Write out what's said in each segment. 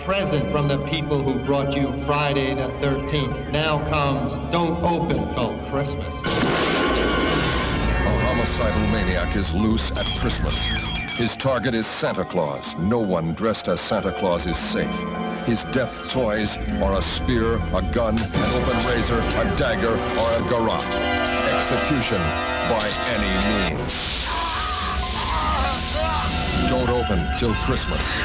present from the people who brought you Friday the 13th. Now comes Don't Open Till Christmas. A homicidal maniac is loose at Christmas. His target is Santa Claus. No one dressed as Santa Claus is safe. His death toys are a spear, a gun, an open razor, a dagger, or a garrote. Execution by any means. Don't open till Christmas.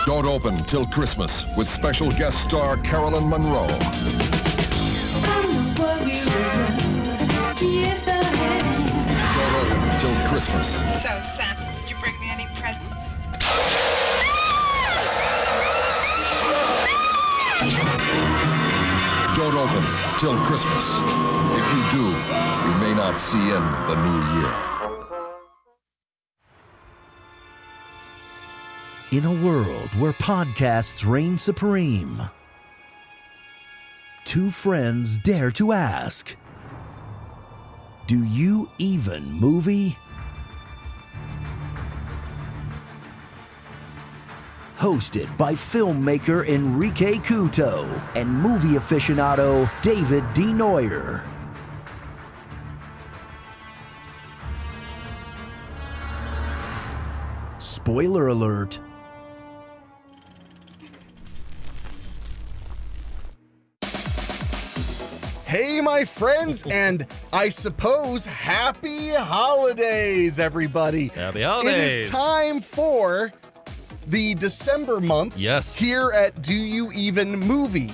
Don't open till Christmas with special guest star Carolyn Munro. Don't open till Christmas. So, Santa, did you bring me any presents? Don't open till Christmas. If you do, you may not see in the new year. In a world where podcasts reign supreme, two friends dare to ask, do you even movie? Hosted by filmmaker Henrique David and movie aficionado David D. Neuer. Spoiler alert. Hey, my friends, and I suppose happy holidays, everybody. Happy holidays. It is time for the December months here at Do You Even Movie.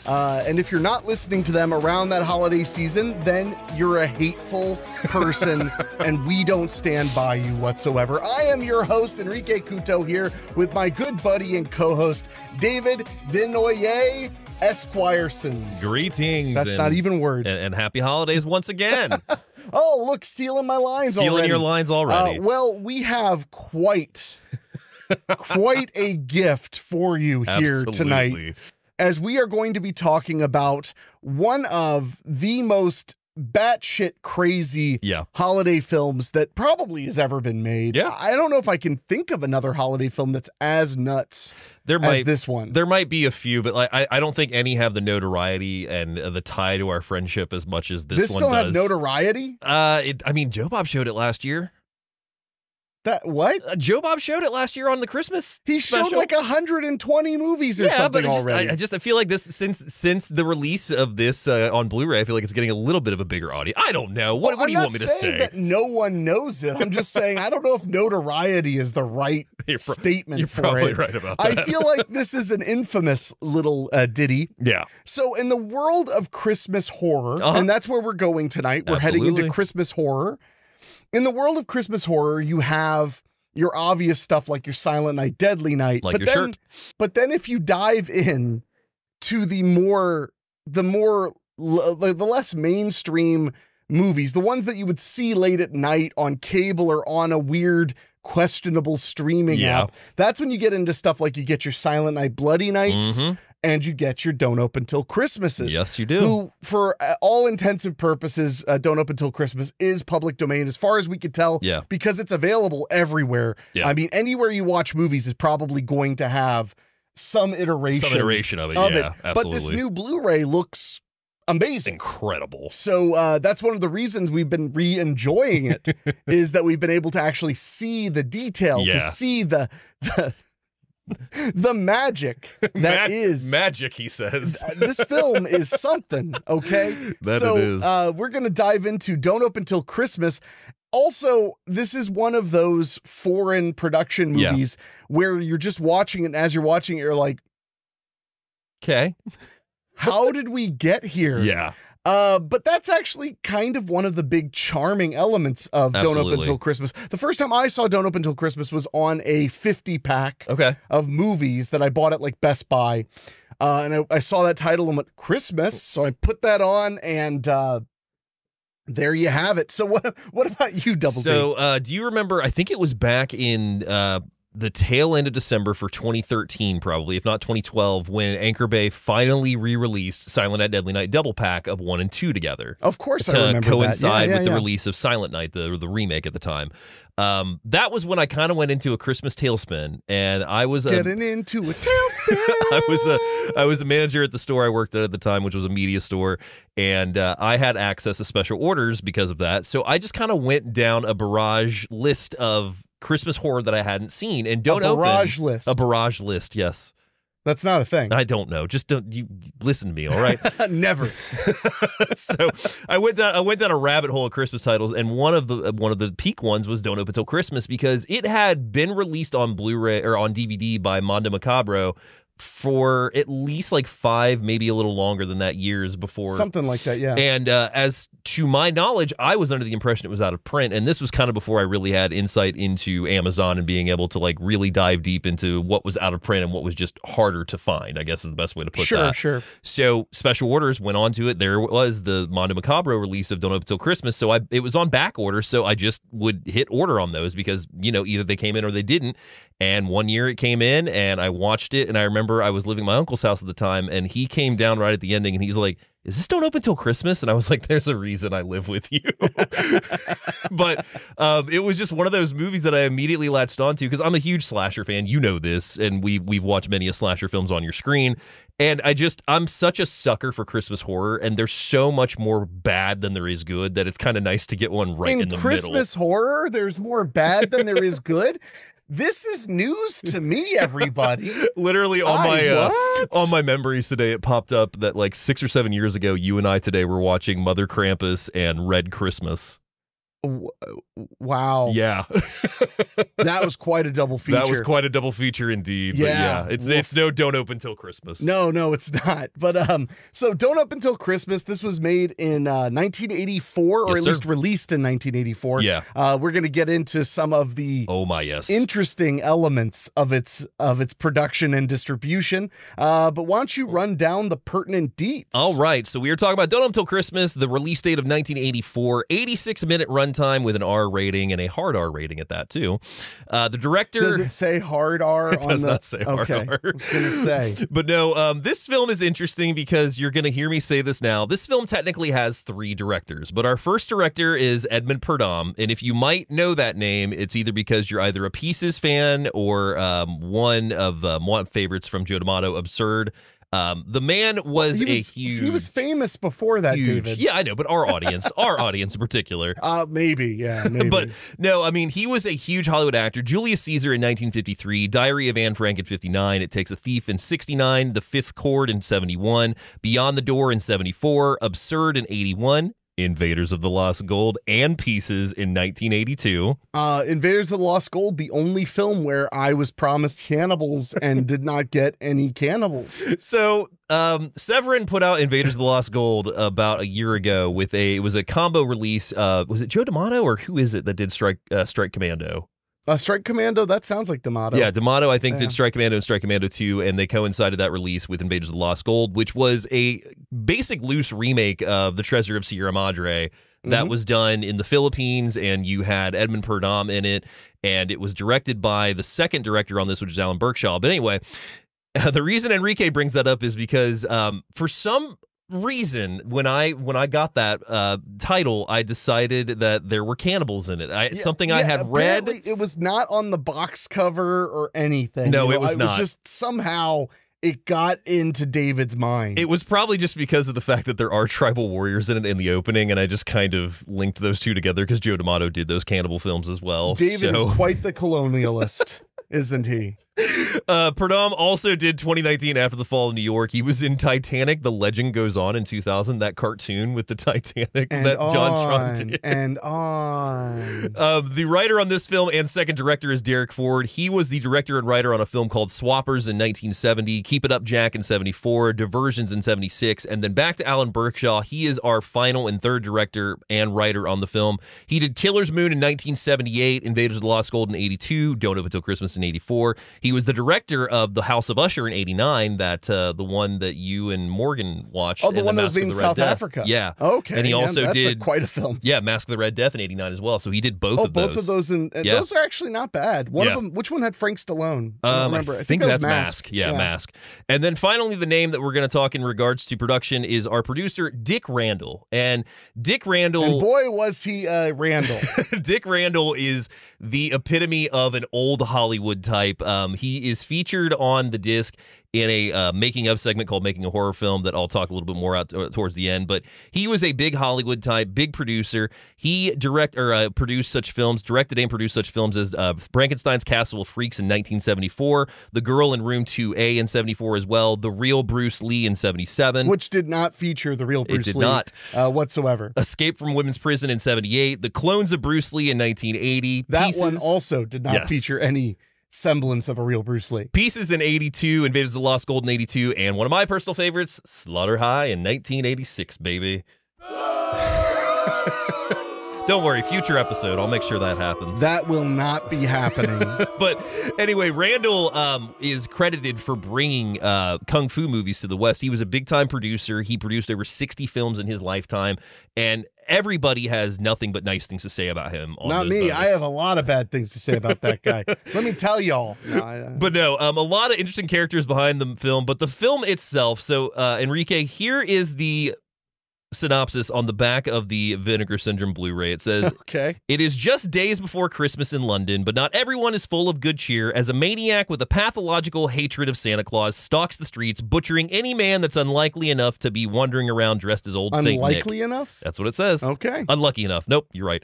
And if you're not listening to them around that holiday season, then you're a hateful person, and we don't stand by you whatsoever. I am your host, Henrique David, here with my good buddy and co-host, David Denoyer Esquiresons. Greetings. That's not even words. And happy holidays once again. Oh, look, stealing my lines already. Stealing your lines already. Well, we have quite a gift for you here tonight, as we are going to be talking about one of the most batshit crazy holiday films that probably has ever been made. Yeah. I don't know if I can think of another holiday film that's as nuts as this one. There might be a few, but like I don't think any have the notoriety and the tie to our friendship as much as this one does. This film has notoriety? I mean, Joe Bob showed it last year. That what? Joe Bob showed it last year on the Christmas special. Showed like 120 movies or something already. I feel like this since the release of this on Blu-ray, I feel like it's getting a little bit of a bigger audience. I don't know. What do you want me to say? I'm not saying that no one knows it. I'm just saying I don't know if notoriety is the right statement you're for probably it. right about that. I feel like this is an infamous little ditty. Yeah. So in the world of Christmas horror, and that's where we're going tonight. We're heading into Christmas horror. In the world of Christmas horror, you have your obvious stuff like your Silent Night, Deadly Night. Like shirt. But then if you dive in to the less mainstream movies, the ones that you would see late at night on cable or on a weird, questionable streaming app, that's when you get into stuff like you get your Silent Night, Bloody Nights, and you get your Don't Open Till Christmases. Yes, you do. Who, for all intensive purposes, Don't Open Till Christmas is public domain as far as we could tell, because it's available everywhere. Yeah. I mean, anywhere you watch movies is probably going to have some iteration of it. Absolutely. But this new Blu-ray looks amazing. Incredible. So that's one of the reasons we've been re-enjoying it, is that we've been able to actually see the detail, to see the magic that is magic, he says. This film is something, okay? That it is. We're going to dive into Don't Open Till Christmas. Also, this is one of those foreign production movies where you're just watching it, and as you're watching it, you're like, okay, how did we get here? Yeah. But that's actually kind of one of the big charming elements of Don't Open Till Christmas. The first time I saw Don't Open Till Christmas was on a 50-pack of movies that I bought at like Best Buy. And I saw that title and went, Christmas. So I put that on, and there you have it. So what about you, Double D? So do you remember, I think it was back in the tail end of December for 2013, probably, if not 2012, when Anchor Bay finally re-released Silent Night, Deadly Night double pack of 1 and 2 together. Of course, I remember to coincide that. with the release of Silent Night, the remake at the time. That was when I kind of went into a Christmas tailspin, and I was getting into a tailspin. I was a manager at the store I worked at the time, which was a media store, and I had access to special orders because of that. So I just kind of went down a barrage list of Christmas horror that I hadn't seen, and a barrage list. Yes. That's not a thing. I don't know. Just don't you listen to me, all right? Never. So I went down a rabbit hole of Christmas titles, and one of the peak ones was Don't Open Till Christmas, because it had been released on Blu-ray or on DVD by Mondo Macabro for at least like 5, maybe a little longer than that, years before. Something like that, yeah. And as to my knowledge, I was under the impression it was out of print, and this was kind of before I really had insight into Amazon and being able to like really dive deep into what was out of print and what was just harder to find, I guess is the best way to put that. Sure. So special orders went on to it. There was the Mondo Macabro release of Don't Open Till Christmas, so it was on back order, so I just would hit order on those because, you know, either they came in or they didn't. And one year it came in, and I watched it, and I remember I was living at my uncle's house at the time, and he came down right at the ending, and he's like, "Is this Don't Open Till Christmas?" And I was like, "There's a reason I live with you." But it was just one of those movies that I immediately latched onto because I'm a huge slasher fan. You know this, and we've watched many a slasher films on your screen. And I'm such a sucker for Christmas horror, and there's so much more bad than there is good that it's kind of nice to get one right in the middle. In Christmas horror, there's more bad than there is good? This is news to me, everybody. Literally on my memories today, it popped up that like 6 or 7 years ago, you and I today were watching Mother Krampus and Red Christmas. Wow. Yeah. That was quite a double feature. That was quite a double feature indeed. Yeah. But yeah, it's no Don't Open Till Christmas. No, it's not. But so Don't Open Till Christmas, this was made in 1984, or at least released in 1984. Yeah. We're going to get into some of the interesting elements of its production and distribution. But why don't you run down the pertinent deets? All right. So we were talking about Don't Open Till Christmas, the release date of 1984, 86-minute runtime with an R rating and a hard R rating at that too. The director, does it say hard R? It does not say hard R. I was gonna say, but no. This film is interesting because you're gonna hear me say this now. This film technically has 3 directors, but our first director is Edmund Purdom, and if you might know that name, it's either because you're either a Pieces fan or one of my favorites from Joe D'Amato, Absurd. The man was he was famous before that, David. Yeah, I know, but our audience in particular. Maybe. But no, I mean, he was a huge Hollywood actor. Julius Caesar in 1953, Diary of Anne Frank in 59, It Takes a Thief in 69, The Fifth Chord in 71, Beyond the Door in 74, Absurd in 81, Invaders of the Lost Gold and Pieces in 1982. Invaders of the Lost Gold, the only film where I was promised cannibals and did not get any cannibals. So Severin put out Invaders of the Lost Gold about a year ago it was a combo release. Was it Joe D'Amato or who is it that did Strike Commando? Strike Commando, that sounds like D'Amato. Yeah, D'Amato, I think, did Strike Commando and Strike Commando 2, and they coincided that release with Invaders of the Lost Gold, which was a basic loose remake of The Treasure of Sierra Madre that was done in the Philippines, and you had Edmund Purdom in it, and it was directed by the second director on this, which is Alan Berkshaw. But anyway, the reason Henrique brings that up is because for some reason when I got that title, I decided that there were cannibals in it. Something I had read. It was not on the box cover or anything. No, it was not. It was just somehow it got into David's mind. It was probably just because of the fact that there are tribal warriors in it in the opening, and I just kind of linked those two together because Joe D'Amato did those cannibal films as well. David is quite the colonialist, isn't he? Purdom also did 2019 After the Fall of New York. He was in Titanic, The Legend Goes On in 2000, that cartoon with the Titanic that John Tron did. And on. The writer on this film and second director is Derek Ford. He was the director and writer on a film called Swappers in 1970, Keep It Up, Jack in 74, Diversions in 76, and then back to Alan Berkshaw. He is our final and third director and writer on the film. He did Killer's Moon in 1978, Invaders of the Lost Gold in 82, Don't Open Till Christmas in 84. He was the director director of The House of Usher in '89, that the one that you and Morgan watched. Oh, the one that was in South Africa. Yeah. Okay. And he also did quite a film. Yeah, Mask of the Red Death in '89 as well. So he did both of those. Both of those, and those are actually not bad. One of them, which one had Frank Stallone? I don't remember. I think that's Mask. Yeah, Mask. And then finally, the name that we're going to talk in regards to production is our producer, Dick Randall. And Dick Randall... And boy, was he Randall. Dick Randall is the epitome of an old Hollywood type. He is featured on the disc in a making of segment called Making a Horror Film that I'll talk a little bit more out towards the end. But he was a big Hollywood type, big producer. He produced such films, directed and produced such films as Frankenstein's Castle of Freaks in 1974, The Girl in Room 2A in 74 as well, The Real Bruce Lee in 77. Which did not feature the real Bruce Lee. It did not. Whatsoever. Escape from Women's Prison in 78, The Clones of Bruce Lee in 1980. That Pieces, one also did not feature any semblance of a real Bruce Lee. Pieces in 82, Invaders of the Lost Gold in 82, and one of my personal favorites, Slaughter High in 1986, baby. Don't worry, future episode, I'll make sure that happens. That will not be happening. But anyway, Randall is credited for bringing kung fu movies to the West. He was a big-time producer. He produced over 60 films in his lifetime, and everybody has nothing but nice things to say about him. Not me. Bonus. I have a lot of bad things to say about that guy. Let me tell y'all. But no, a lot of interesting characters behind the film, but the film itself. So, Henrique, here is the synopsis on the back of the Vinegar Syndrome Blu-ray. It says, okay, it is just days before Christmas in London, but not everyone is full of good cheer as a maniac with a pathological hatred of Santa Claus stalks the streets, butchering any man that's unlikely enough to be wandering around dressed as old Saint Nick. Unlikely enough? That's what it says. Okay. Unlucky enough. Nope, you're right.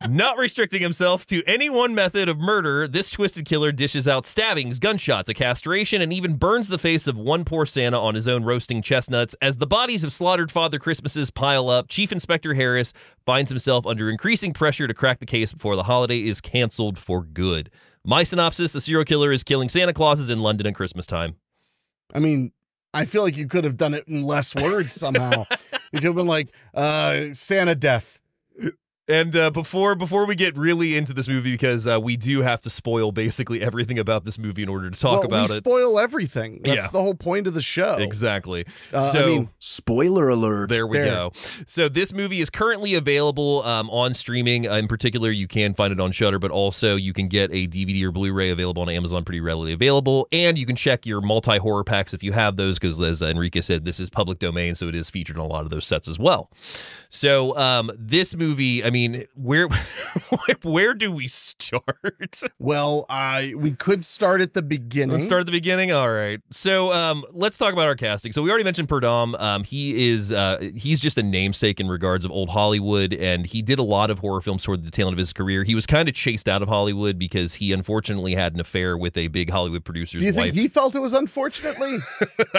Not restricting himself to any one method of murder, this twisted killer dishes out stabbings, gunshots, a castration, and even burns the face of one poor Santa on his own roasting chestnuts. As the bodies of slaughtered Father Christmases pile up, Chief Inspector Harris finds himself under increasing pressure to crack the case before the holiday is canceled for good. My synopsis, the serial killer is killing Santa Clauses in London at Christmas time. I mean, I feel like you could have done it in less words somehow. You could have been like, Santa death. And before we get really into this movie, because we do have to spoil basically everything about this movie in order to talk about it. We spoil everything. That's the whole point of the show. Exactly. Spoiler alert. There we go. So this movie is currently available on streaming. In particular, you can find it on Shudder, but also you can get a DVD or Blu-ray available on Amazon, pretty readily available. And you can check your multi-horror packs if you have those, because as Henrique said, this is public domain, so it is featured on a lot of those sets as well. So this movie, I mean, where do we start? Well, we could start at the beginning. Let's start at the beginning. All right. So let's talk about our casting. So we already mentioned Purdom. He's just a namesake in regards of old Hollywood, and he did a lot of horror films toward the tail end of his career. He was kind of chased out of Hollywood because he unfortunately had an affair with a big Hollywood producer's wife. Do you think he felt it was unfortunately?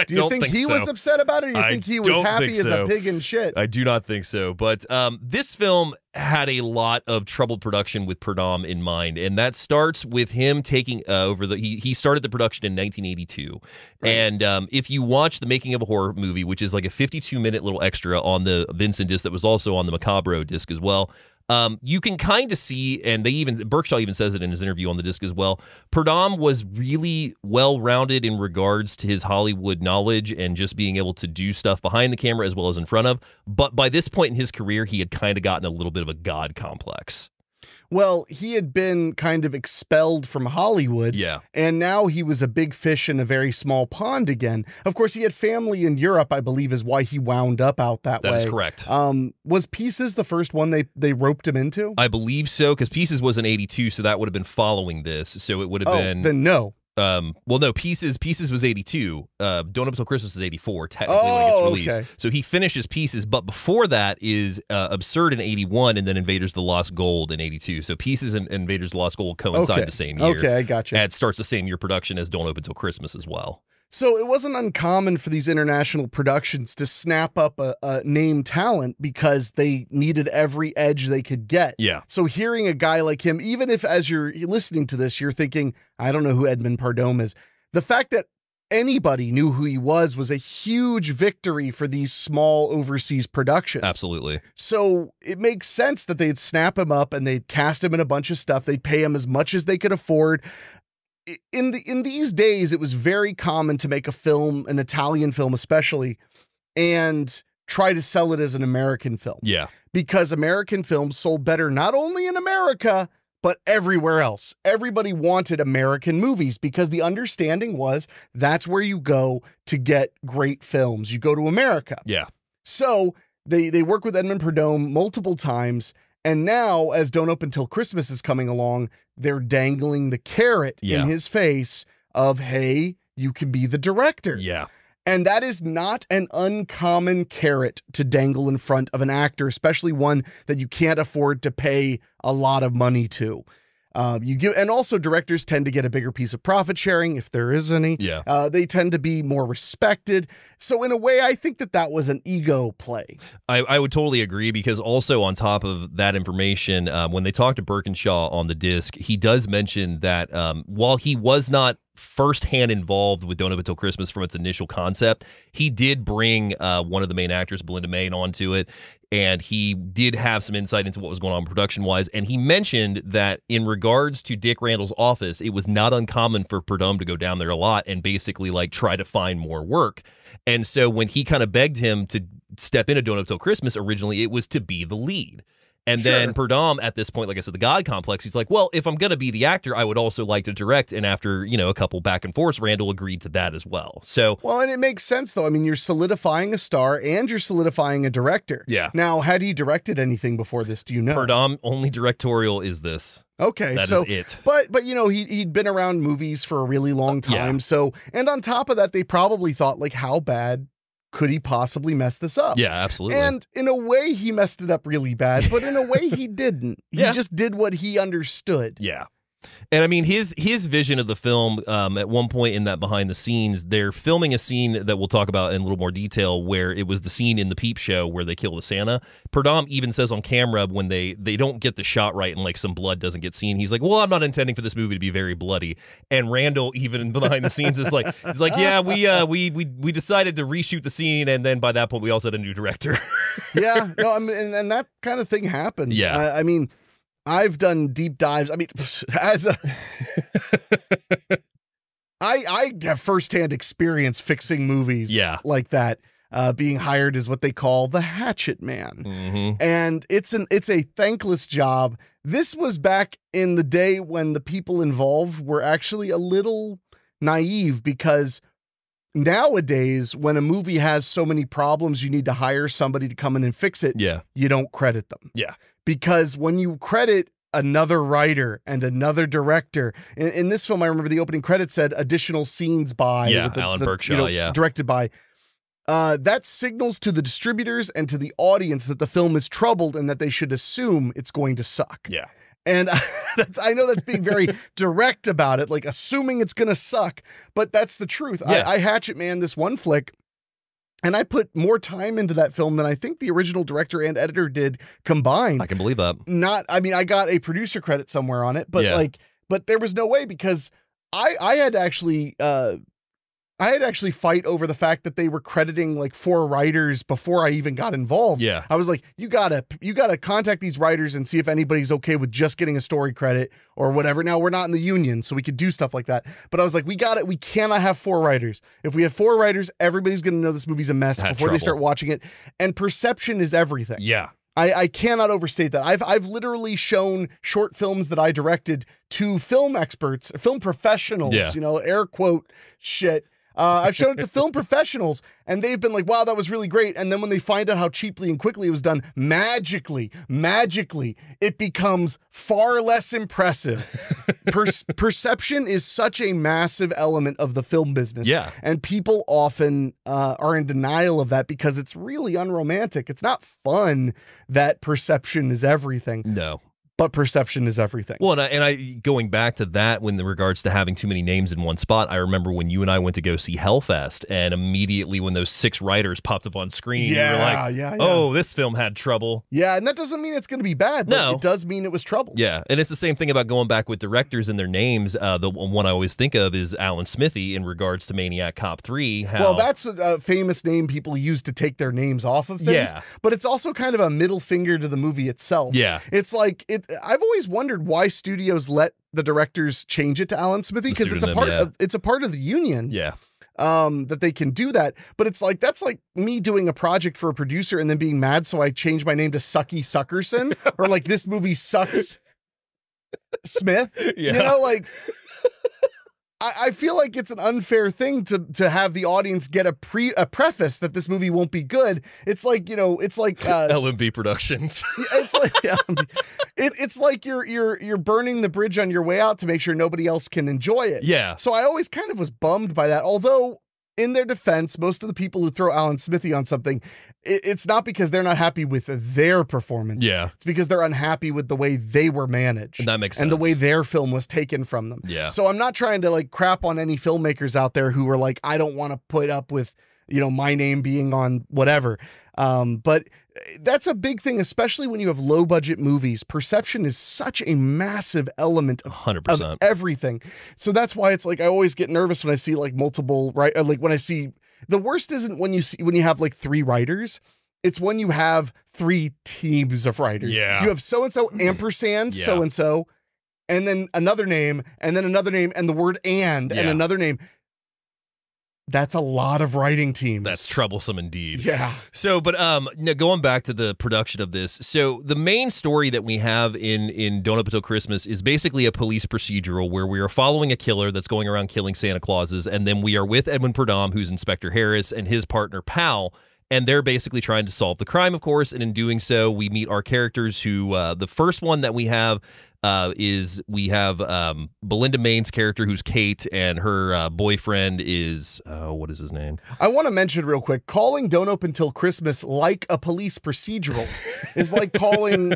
Do you think he was upset about it, or do you think he was happy as a pig in shit? I do not think so. But this film had a lot of troubled production with Purdom in mind, and that starts with him taking over he started the production in 1982. Right. And if you watch The Making of a Horror Movie, which is like a 52-minute little extra on the Vincent disc that was also on the Macabro disc as well, you can kind of see, and Berkshaw even says it in his interview on the disc as well, Purdom was really well-rounded in regards to his Hollywood knowledge and just being able to do stuff behind the camera as well as in front of. But by this point in his career, he had kind of gotten a little bit of a god complex. Well, he had been kind of expelled from Hollywood. Yeah. And now he was a big fish in a very small pond again. Of course, he had family in Europe, I believe, is why he wound up out that way. That is correct. Was Pieces the first one they roped him into? I believe so, because Pieces was in 82, so that would have been following this. So it would have been... Then no. Well, no, Pieces was 82. Don't Up Till Christmas is 84, technically, when it gets released. Okay. So he finishes Pieces, but before that is Absurd in 81, and then Invaders of the Lost Gold in 82. So Pieces and Invaders of the Lost Gold coincide the same year. Okay, I gotcha. And it starts the same year production as Don't Open Till Christmas as well. So it wasn't uncommon for these international productions to snap up a name talent because they needed every edge they could get. Yeah. So hearing a guy like him, even if as you're listening to this, you're thinking, I don't know who Edmund Purdom is, the fact that anybody knew who he was a huge victory for these small overseas productions. Absolutely. So it makes sense that they'd snap him up and they'd cast him in a bunch of stuff. They'd pay him as much as they could afford. in these days, it was very common to make a film, an Italian film especially, and try to sell it as an American film. Yeah. Because American films sold better not only in America, but everywhere else. Everybody wanted American movies because the understanding was that's where you go to get great films. You go to America. Yeah. So they work with Edmund Purdom multiple times. And now, as Don't Open Till Christmas is coming along, they're dangling the carrot in his face of, hey, you can be the director. Yeah. And that is not an uncommon carrot to dangle in front of an actor, especially one that you can't afford to pay a lot of money to. And also directors tend to get a bigger piece of profit sharing, if there is any. Yeah. They tend to be more respected. So in a way, I think that was an ego play. I would totally agree, because also on top of that information, when they talked to Birkinshaw on the disc, he does mention that while he was not firsthand involved with Don't Open Till Christmas from its initial concept, he did bring one of the main actors, Belinda Main, onto it, and he did have some insight into what was going on production-wise, and he mentioned that in regards to Dick Randall's office, it was not uncommon for Purdom to go down there a lot and basically like try to find more work. And so when he kind of begged him to step into Don't Open Till Christmas, originally it was to be the lead. And then Purdom, at this point, like I said, the God complex, he's like, well, if I'm going to be the actor, I would also like to direct. And after, a couple back and forths, Randall agreed to that as well. So, well, and it makes sense, though. I mean, you're solidifying a star and you're solidifying a director. Yeah. Now, had he directed anything before this? Do you know? Purdom, only directorial is this. Okay, that so is it. But he'd been around movies for a really long time. So, and on top of that, they probably thought, like, how bad could he possibly mess this up? Yeah, absolutely. And in a way, he messed it up really bad, but in a way, he didn't. He just did what he understood. Yeah. And I mean, his vision of the film, at one point in that behind the scenes, they're filming a scene that we'll talk about in a little more detail, where it was the scene in the Peep Show where they kill the Santa. Purdom even says on camera, when they don't get the shot right and like some blood doesn't get seen, he's like, well, I'm not intending for this movie to be very bloody. And Randall, even behind the scenes, is like, he's like, yeah, we decided to reshoot the scene, and then by that point we also had a new director. Yeah, no, I mean, and that kind of thing happens. Yeah, I mean, I've done deep dives. I mean, I have firsthand experience fixing movies like that. Being hired as what they call the hatchet man. Mm-hmm. And it's a thankless job. This was back in the day when the people involved were actually a little naive, because nowadays, when a movie has so many problems, you need to hire somebody to come in and fix it. Yeah. You don't credit them. Yeah. Because when you credit another writer and another director, in this film, I remember the opening credits said additional scenes by Alan Berkshaw, directed by. That signals to the distributors and to the audience that the film is troubled and that they should assume it's going to suck. Yeah. And I know that's being very direct about it, like assuming it's going to suck, but that's the truth. Yeah. I hatchet man this one flick, and I put more time into that film than I think the original director and editor did combined. I can believe that. I mean, I got a producer credit somewhere on it, but but there was no way, because I had actually fight over the fact that they were crediting like 4 writers before I even got involved. Yeah. I was like, you gotta contact these writers and see if anybody's okay with just getting a story credit or whatever. Now, we're not in the union, so we could do stuff like that. But I was like, we cannot have 4 writers. If we have 4 writers, everybody's gonna know this movie's a mess before they start watching it. And perception is everything. Yeah. I cannot overstate that. I've literally shown short films that I directed to film experts, film professionals, air quote shit. I've shown it to film professionals, and they've been like, wow, that was really great. And then when they find out how cheaply and quickly it was done, magically, it becomes far less impressive. Perception is such a massive element of the film business. Yeah. And people often are in denial of that because it's really unromantic. It's not fun that perception is everything. No. But perception is everything. Well, and I going back to that, when in regards to having too many names in one spot, I remember when you and I went to go see Hellfest, and immediately when those 6 writers popped up on screen, you were like, oh, this film had trouble. Yeah, and that doesn't mean it's going to be bad, but it does mean it was trouble. Yeah, and it's the same thing about going back with directors and their names. The one I always think of is Alan Smithy in regards to Maniac Cop 3. Well, that's a famous name people use to take their names off of things, but it's also kind of a middle finger to the movie itself. Yeah. It's like, I've always wondered why studios let the directors change it to Alan Smithy, because it's a part of the union. Yeah. That they can do that, but it's like that's like me doing a project for a producer and then being mad, so I change my name to Sucky Suckerson, or like this movie sucks Smith. Yeah. You know, like I feel like it's an unfair thing to have the audience get a preface that this movie won't be good. It's like, you know, it's like LMB Productions. It's like it's like you're burning the bridge on your way out to make sure nobody else can enjoy it. Yeah. So I always kind of was bummed by that. Although, in their defense, most of the people who throw Alan Smithy on something, it's not because they're not happy with their performance. Yeah. It's because they're unhappy with the way they were managed. And that makes sense. And the way their film was taken from them. Yeah. So I'm not trying to like crap on any filmmakers out there who are like, I don't want to put up with, you know, my name being on whatever. But that's a big thing, especially when you have low budget movies. Perception is such a massive element of 100% everything. So that's why it's like I always get nervous when I see like multiple, right? Like when I see, the worst isn't when you have like 3 writers. It's when you have 3 teams of writers. Yeah. You have so-and-so ampersand Yeah. so-and-so, and then another name, and then another name, and the word and another name. That's a lot of writing teams. That's troublesome indeed. Yeah. So, but now going back to the production of this, so the main story that we have in Don't Up Until Christmas is basically a police procedural where we are following a killer that's going around killing Santa Clauses, and then we are with Edmund Purdom, who's Inspector Harris, and his partner Pal, and they're basically trying to solve the crime, of course, and in doing so, we meet our characters who, the first one that we have is Belinda Main's character, who's Kate, and her boyfriend is, what is his name? I want to mention real quick, calling Don't Open Till Christmas like a police procedural is like calling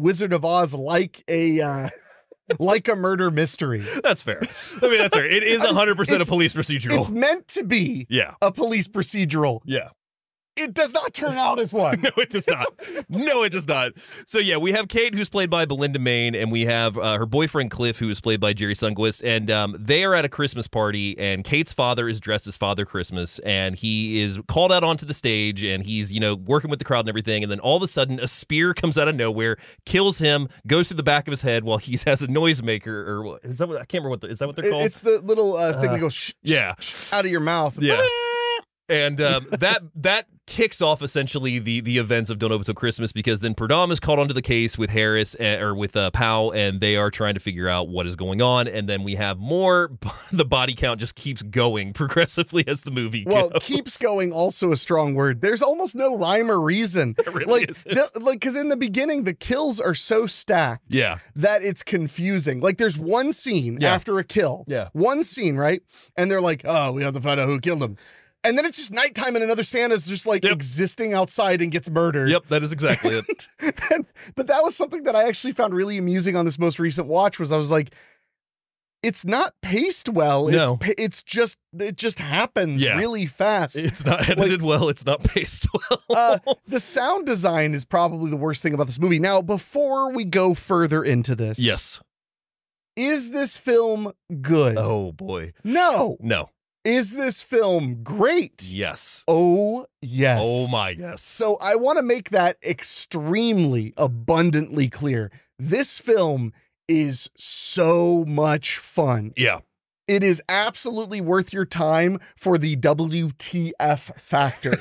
Wizard of Oz like a murder mystery. That's fair. I mean, that's fair. It is 100% a police procedural. It's meant to be a police procedural. Yeah. It does not turn out as one. No, it does not. No, it does not. So, yeah, we have Kate, who's played by Belinda Main, and we have her boyfriend, Cliff, who is played by Jerry Sundquist, and they are at a Christmas party, and Kate's father is dressed as Father Christmas, and he is called out onto the stage, and he's, you know, working with the crowd and everything, and then all of a sudden, a spear comes out of nowhere, kills him, goes through the back of his head while he has a noisemaker, or what, is that what, I can't remember is that what they're called? It's the little thing that goes shh, out of your mouth. Yeah. And that kicks off essentially the events of Don't Open Till Christmas, because then Purdom is called onto the case with Harris or with Powell, and they are trying to figure out what is going on. And then we have more. The body count just keeps going progressively as the movie goes. Well, keeps going, also a strong word. There's almost no rhyme or reason. It really isn't. Because in the beginning, the kills are so stacked that it's confusing. Like there's one scene after a kill. Yeah. One scene, right? And they're like, oh, we have to find out who killed him. And then it's just nighttime and another Santa's just like existing outside and gets murdered. Yep, that is exactly it. But that was something that I actually found really amusing on this most recent watch, was I was like, it's not paced well. No. It just happens really fast. It's not edited well. It's not paced well. The sound design is probably the worst thing about this movie. Now, before we go further into this. Yes. Is this film good? Oh, boy. No. No. Is this film great? Yes. Oh, yes. Oh, my yes. So I want to make that extremely abundantly clear. This film is so much fun. Yeah. It is absolutely worth your time for the WTF factor.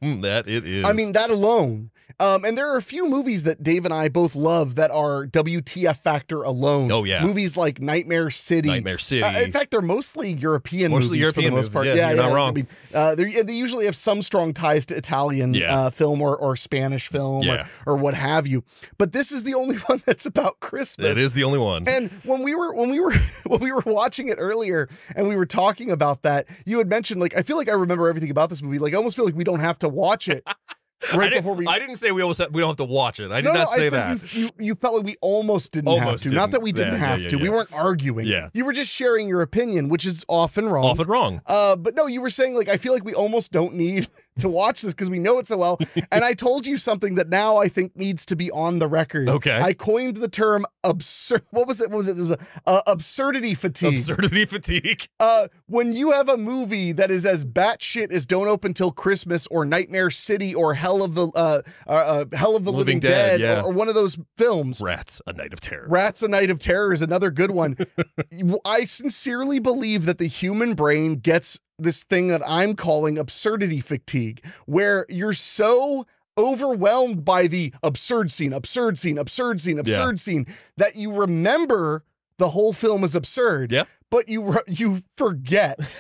That it is. I mean, that alone. And there are a few movies that Dave and I both love that are WTF factor alone. Oh, yeah. Movies like Nightmare City. Nightmare City. In fact, they're mostly European movies for the most part. Yeah, you're not wrong. I mean, they usually have some strong ties to Italian film or Spanish film or what have you. But this is the only one that's about Christmas. It is the only one. And when we were watching it earlier and we were talking about that, you had mentioned, like, I feel like I remember everything about this movie. Like, I almost feel like we don't have to watch it. I didn't say we don't have to watch it. I did not say that. You felt like we almost didn't have to. Not that we didn't have to. We weren't arguing. Yeah. You were just sharing your opinion, which is often wrong. Often wrong. But no, you were saying, like, I feel like we almost don't need to watch this because we know it so well. And I told you something that now I think needs to be on the record. Okay. I coined the term absurd. What was it? It was absurdity fatigue. Absurdity fatigue. When you have a movie that is as batshit as Don't Open Till Christmas or Nightmare City or Hell of the Living Dead yeah. or one of those films. Rats, A Night of Terror. Rats, A Night of Terror is another good one. I sincerely believe that the human brain gets this thing that I'm calling absurdity fatigue, where you're so overwhelmed by the absurd scene that you remember the whole film is absurd. Yeah. But you forget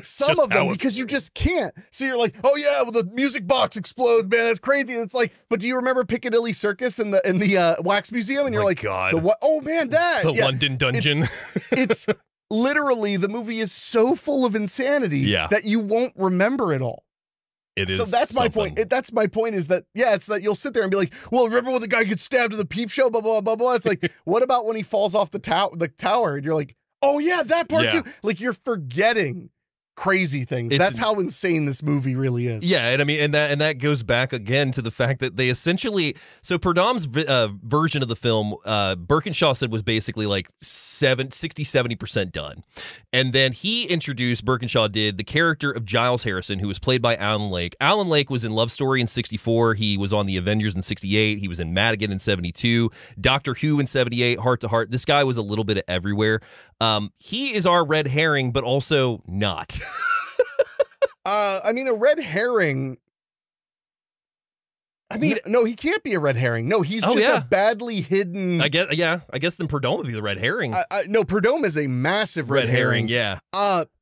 some of them because you just can't. So you're like, oh yeah, well, the music box explodes, man. That's crazy. And it's like, but do you remember Piccadilly Circus in the Wax Museum? And you're like, God. Oh man, that the London Dungeon. It's literally, the movie is so full of insanity that you won't remember it all. It is. So that's my point. That's my point is that, it's that you'll sit there and be like, well, remember when the guy gets stabbed at the peep show, blah, blah, blah, blah. It's like, what about when he falls off the tower? And you're like, oh yeah, that part too. Like, you're forgetting crazy things. That's how insane this movie really is. Yeah, and I mean, and that goes back again to the fact that they essentially, so Purdom's version of the film, Birkinshaw said was basically like 60-70% done. And then Birkinshaw did the character of Giles Harrison, who was played by Alan Lake. Alan Lake was in Love Story in 64. He was on The Avengers in 68. He was in Madigan in 72. Doctor Who in 78, Heart to Heart. This guy was a little bit of everywhere. He is our red herring, but also not. I mean, a red herring. I mean, no, he can't be a red herring. No, he's just a badly hidden. I guess then Purdom would be the red herring. No, Purdom is a massive red herring. Yeah.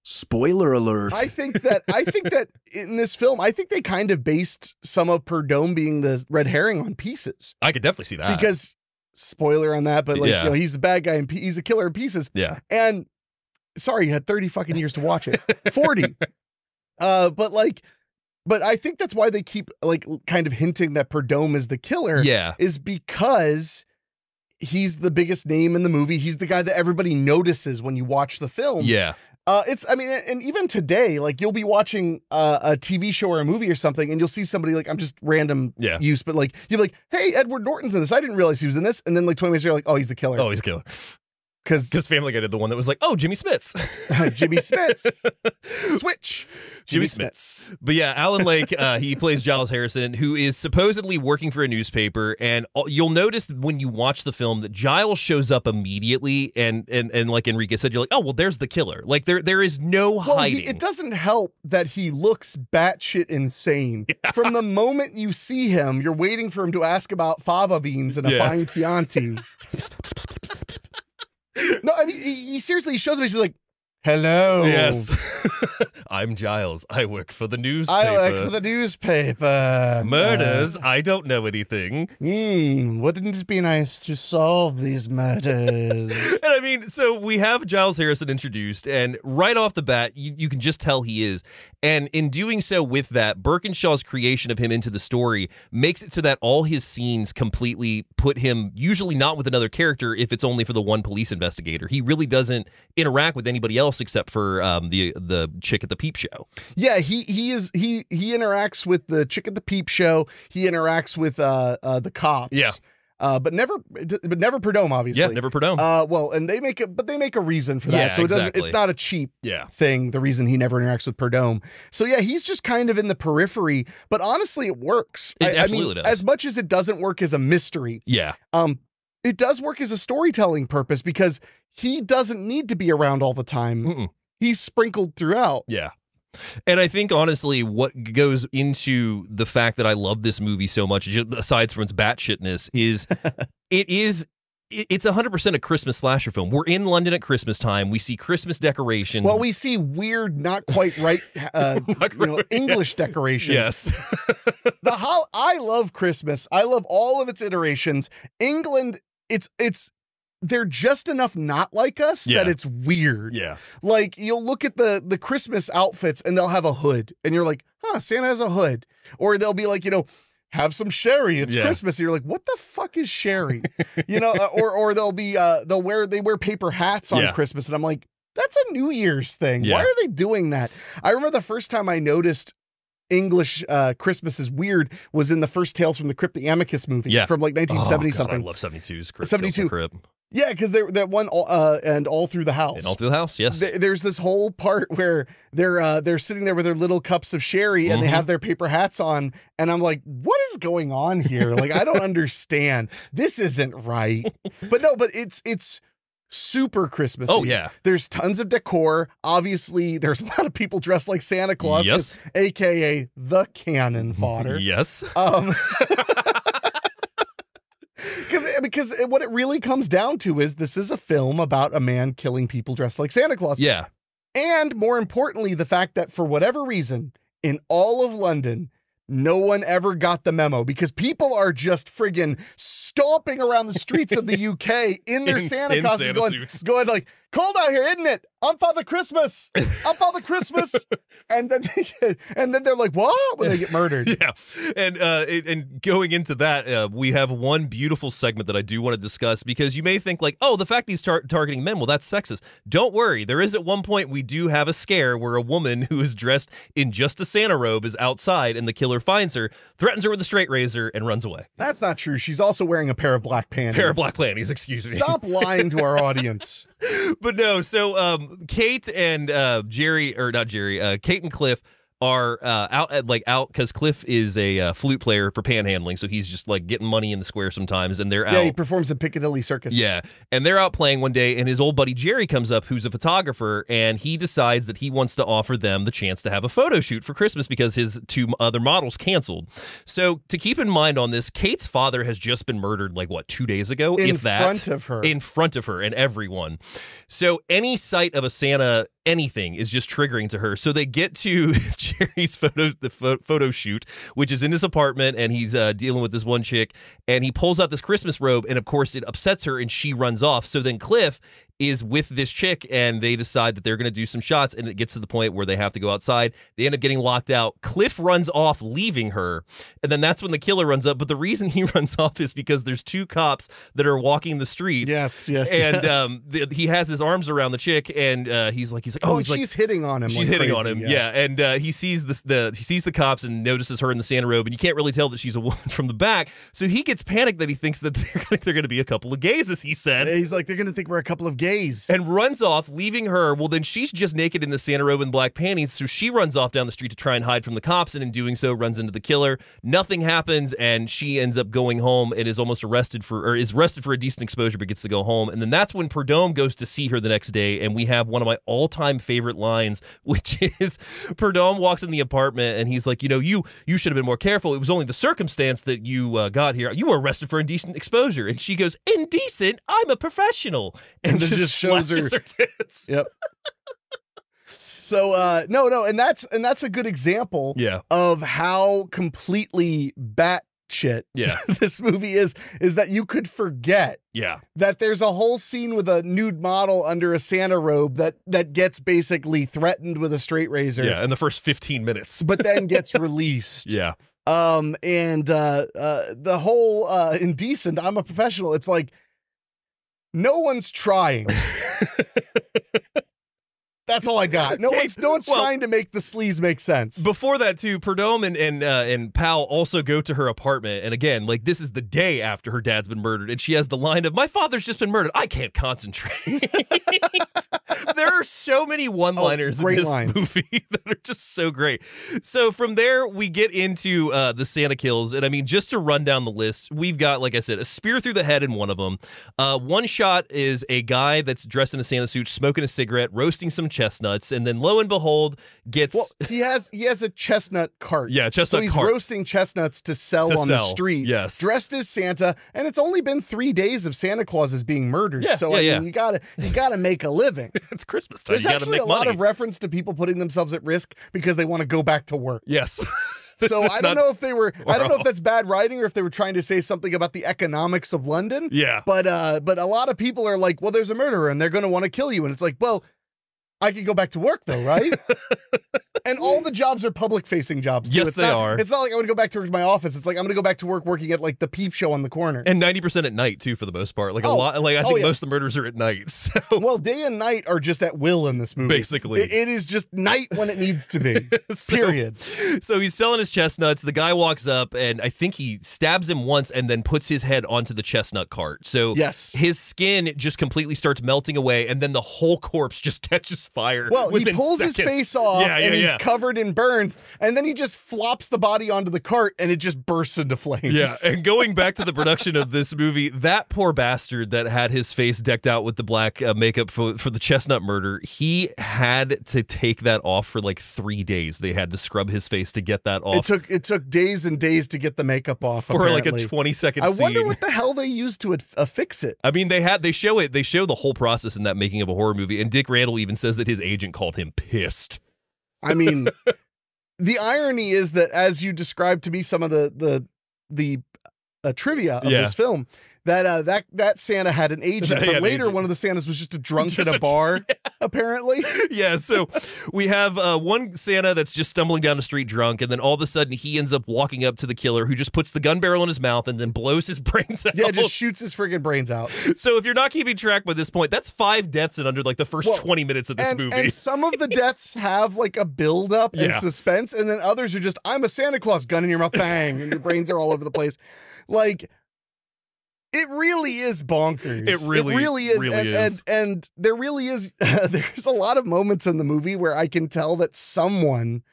Spoiler alert. I think that in this film, I think they kind of based some of Purdom being the red herring on Pieces. I could definitely see that because spoiler on that, but like he's the bad guy and he's a killer in Pieces. Yeah. And sorry, you had 30 fucking years to watch it. 40. But I think that's why they keep like kind of hinting that Purdom is the killer. Yeah. Is because he's the biggest name in the movie. He's the guy that everybody notices when you watch the film. Yeah. And even today, like you'll be watching a TV show or a movie or something, and you'll see somebody like, I'm just random use, but like you're like, hey, Edward Norton's in this. I didn't realize he was in this. And then like 20 minutes later, you're like, oh, he's the killer. Oh, he's the killer. Because Family Guy did the one that was like, oh, Jimmy Smits. Jimmy Smits. Switch. Jimmy Smits. But yeah, Alan Lake, he plays Giles Harrison, who is supposedly working for a newspaper. And you'll notice when you watch the film that Giles shows up immediately. And like Enrique said, you're like, oh, well, there's the killer. Like there is no hiding. It doesn't help that he looks batshit insane. Yeah. From the moment you see him, you're waiting for him to ask about fava beans and a fine Chianti. No, I mean, he seriously shows up. He's just like, hello. Yes. I'm Giles. I work for the newspaper. Murders? I don't know anything. Wouldn't it be nice to solve these murders? And I mean, so we have Giles Harrison introduced, and right off the bat, you can just tell he is. And in doing so with that, Birkinshaw's creation of him into the story makes it so that all his scenes completely put him, usually not with another character if it's only for the one police investigator. He really doesn't interact with anybody else except for the chick at the peep show. Yeah, he interacts with the chick at the peep show. He interacts with the cops. Yeah. But never Purdom, obviously. Yeah, never Purdom. Well, and they make a reason for that. Yeah, so it doesn't. exactly. It's not a cheap thing. The reason he never interacts with Purdom. So yeah, he's just kind of in the periphery. But honestly, it works. It absolutely does. As much as it doesn't work as a mystery. Yeah. It does work as a storytelling purpose because he doesn't need to be around all the time. He's sprinkled throughout. Yeah. And I think, honestly, what goes into the fact that I love this movie so much, aside from its batshitness, is it's 100% a Christmas slasher film. We're in London at Christmas time. We see Christmas decorations. Well, we see weird, not quite right, English decorations. Yes. I love Christmas. I love all of its iterations. England, they're just enough not like us that it's weird. Yeah. Like you'll look at the Christmas outfits and they'll have a hood and you're like, huh, Santa has a hood. Or they'll be like, have some sherry. It's Christmas. And you're like, what the fuck is sherry? Or they'll be, they wear paper hats on Christmas. And I'm like, that's a New Year's thing. Yeah. Why are they doing that? I remember the first time I noticed English Christmas is weird was in the first Tales from the Crypt, the Amicus movie from like 1970 something. I love 72's 72 Crypt. Yeah, because that one and all through the house. And all through the house, yes. There's this whole part where they're sitting there with their little cups of sherry and they have their paper hats on, and I'm like, what is going on here? Like, I don't understand. This isn't right. But it's super Christmassy. Oh yeah, there's tons of decor. Obviously, there's a lot of people dressed like Santa Claus. Yes, aka the cannon fodder. Yes. Because what it really comes down to is this is a film about a man killing people dressed like Santa Claus. Yeah. And more importantly, the fact that for whatever reason, in all of London, no one ever got the memo because people are just friggin' stomping around the streets of the UK in their Santa costumes going like, cold out here, isn't it? I'm Father Christmas. I'm Father Christmas. and then they're like, what? When they get murdered. Yeah. And going into that, we have one beautiful segment that I do want to discuss because you may think like, oh, the fact he's targeting men, well, that's sexist. Don't worry. There is at one point we do have a scare where a woman who is dressed in just a Santa robe is outside and the killer finds her, threatens her with a straight razor, and runs away. That's not true. She's also wearing a pair of black panties. Excuse me. Stop lying to our audience. But no, so Kate and Kate and Cliff are out because Cliff is a flute player for panhandling, so he's just like getting money in the square sometimes, and they're out. Yeah, he performs at Piccadilly Circus. Yeah, and they're out playing one day, and his old buddy Jerry comes up, who's a photographer, and he decides that he wants to offer them the chance to have a photo shoot for Christmas because his two other models canceled. So to keep in mind on this, Kate's father has just been murdered like, what, 2 days ago? In front of her and everyone. So any sight of a Santa anything is just triggering to her. So they get to Jerry's photo shoot, which is in his apartment, and he's dealing with this one chick, and he pulls out this Christmas robe, and of course it upsets her, and she runs off. So then Cliff is with this chick, and they decide that they're going to do some shots, and it gets to the point where they have to go outside. They end up getting locked out. Cliff runs off, leaving her, and then that's when the killer runs up. But the reason he runs off is because there's two cops that are walking the streets. Yes. And he has his arms around the chick, and he's like, she's hitting on him. She's hitting on him, yeah. And he sees the cops and notices her in the Santa robe, and you can't really tell that she's a woman from the back. So he gets panicked that he thinks that they're going to be a couple of gays, as he said. He's like, they're going to think we're a couple of gays. And runs off, leaving her. Well, then she's just naked in the Santa robe and black panties, so she runs off down the street to try and hide from the cops, and in doing so runs into the killer. Nothing happens, and she ends up going home and is arrested for a decent exposure, but gets to go home. And then that's when Purdom goes to see her the next day, and we have one of my all-time favorite lines, which is Purdom walks in the apartment, and he's like, you should have been more careful. It was only the circumstance that you got here. You were arrested for indecent exposure. And she goes, indecent? I'm a professional. And just shows her tits. Yep. So no, and that's a good example of how completely batshit this movie is that you could forget that there's a whole scene with a nude model under a Santa robe that gets basically threatened with a straight razor. Yeah, in the first 15 minutes. But then gets released. Yeah. And the whole indecent, I'm a professional, it's like no one's trying. That's all I got. No one's trying to make the sleaze make sense. Before that, too, Purdom and Powell also go to her apartment. And again, like, this is the day after her dad's been murdered. And she has the line of, my father's just been murdered. I can't concentrate. There are so many one-liners in this movie that are just so great. So from there, we get into the Santa kills. And I mean, just to run down the list, we've got, like I said, a spear through the head in one of them. One shot is a guy that's dressed in a Santa suit, smoking a cigarette, roasting some chestnuts, and then lo and behold he has a chestnut cart. Yeah, chestnut cart. So he's roasting chestnuts to sell on the street. Yes. Dressed as Santa, and it's only been 3 days of Santa Clauses being murdered. Yeah, so I mean, you gotta make a living. It's Christmas time. There's actually a lot of reference to people putting themselves at risk because they want to go back to work. Yes. So I don't know if that's bad writing or if they were trying to say something about the economics of London. Yeah. But a lot of people are like, well, there's a murderer and they're going to want to kill you. And it's like, well, I could go back to work though, right? And all the jobs are public-facing jobs. Too. Yes, they are. It's not like I'm going to go back to work in my office. It's like I'm going to go back to work working at like the Peep Show on the corner. And 90% at night too, for the most part. Like a lot. Like I think most of the murders are at night. So. Well, day and night are just at will in this movie. Basically, it is just night when it needs to be. Period. So he's selling his chestnuts. The guy walks up, and I think he stabs him once, and then puts his head onto the chestnut cart. So his skin just completely starts melting away, and then the whole corpse just catches fire. Well, he pulls seconds. his face off, and he's covered in burns. And then he just flops the body onto the cart and it just bursts into flames. Yeah, and going back to the production of this movie, that poor bastard that had his face decked out with the black makeup for the chestnut murder, he had to take that off for like 3 days. They had to scrub his face to get that off. It took days and days to get the makeup off for like a 20-second scene. I wonder what the hell they used to affix it. I mean, they show the whole process in that making of a horror movie, and Dick Randall even says that his agent called him pissed. I mean, the irony is that as you described to me some of the trivia of this film, that Santa had an agent, but later one of the Santas was just a drunk at a bar, apparently. Yeah, so we have one Santa that's just stumbling down the street drunk, and then all of a sudden he ends up walking up to the killer, who just puts the gun barrel in his mouth and then blows his brains out. Yeah, just shoots his friggin' brains out. So if you're not keeping track by this point, that's 5 deaths in under like the first 20 minutes of this movie. And some of the deaths have like a build-up and suspense, and then others are just, I'm a Santa Claus, gun in your mouth, bang, and your brains are all over the place. Like, it really is bonkers. It really is. And there really is, there's a lot of moments in the movie where I can tell that someone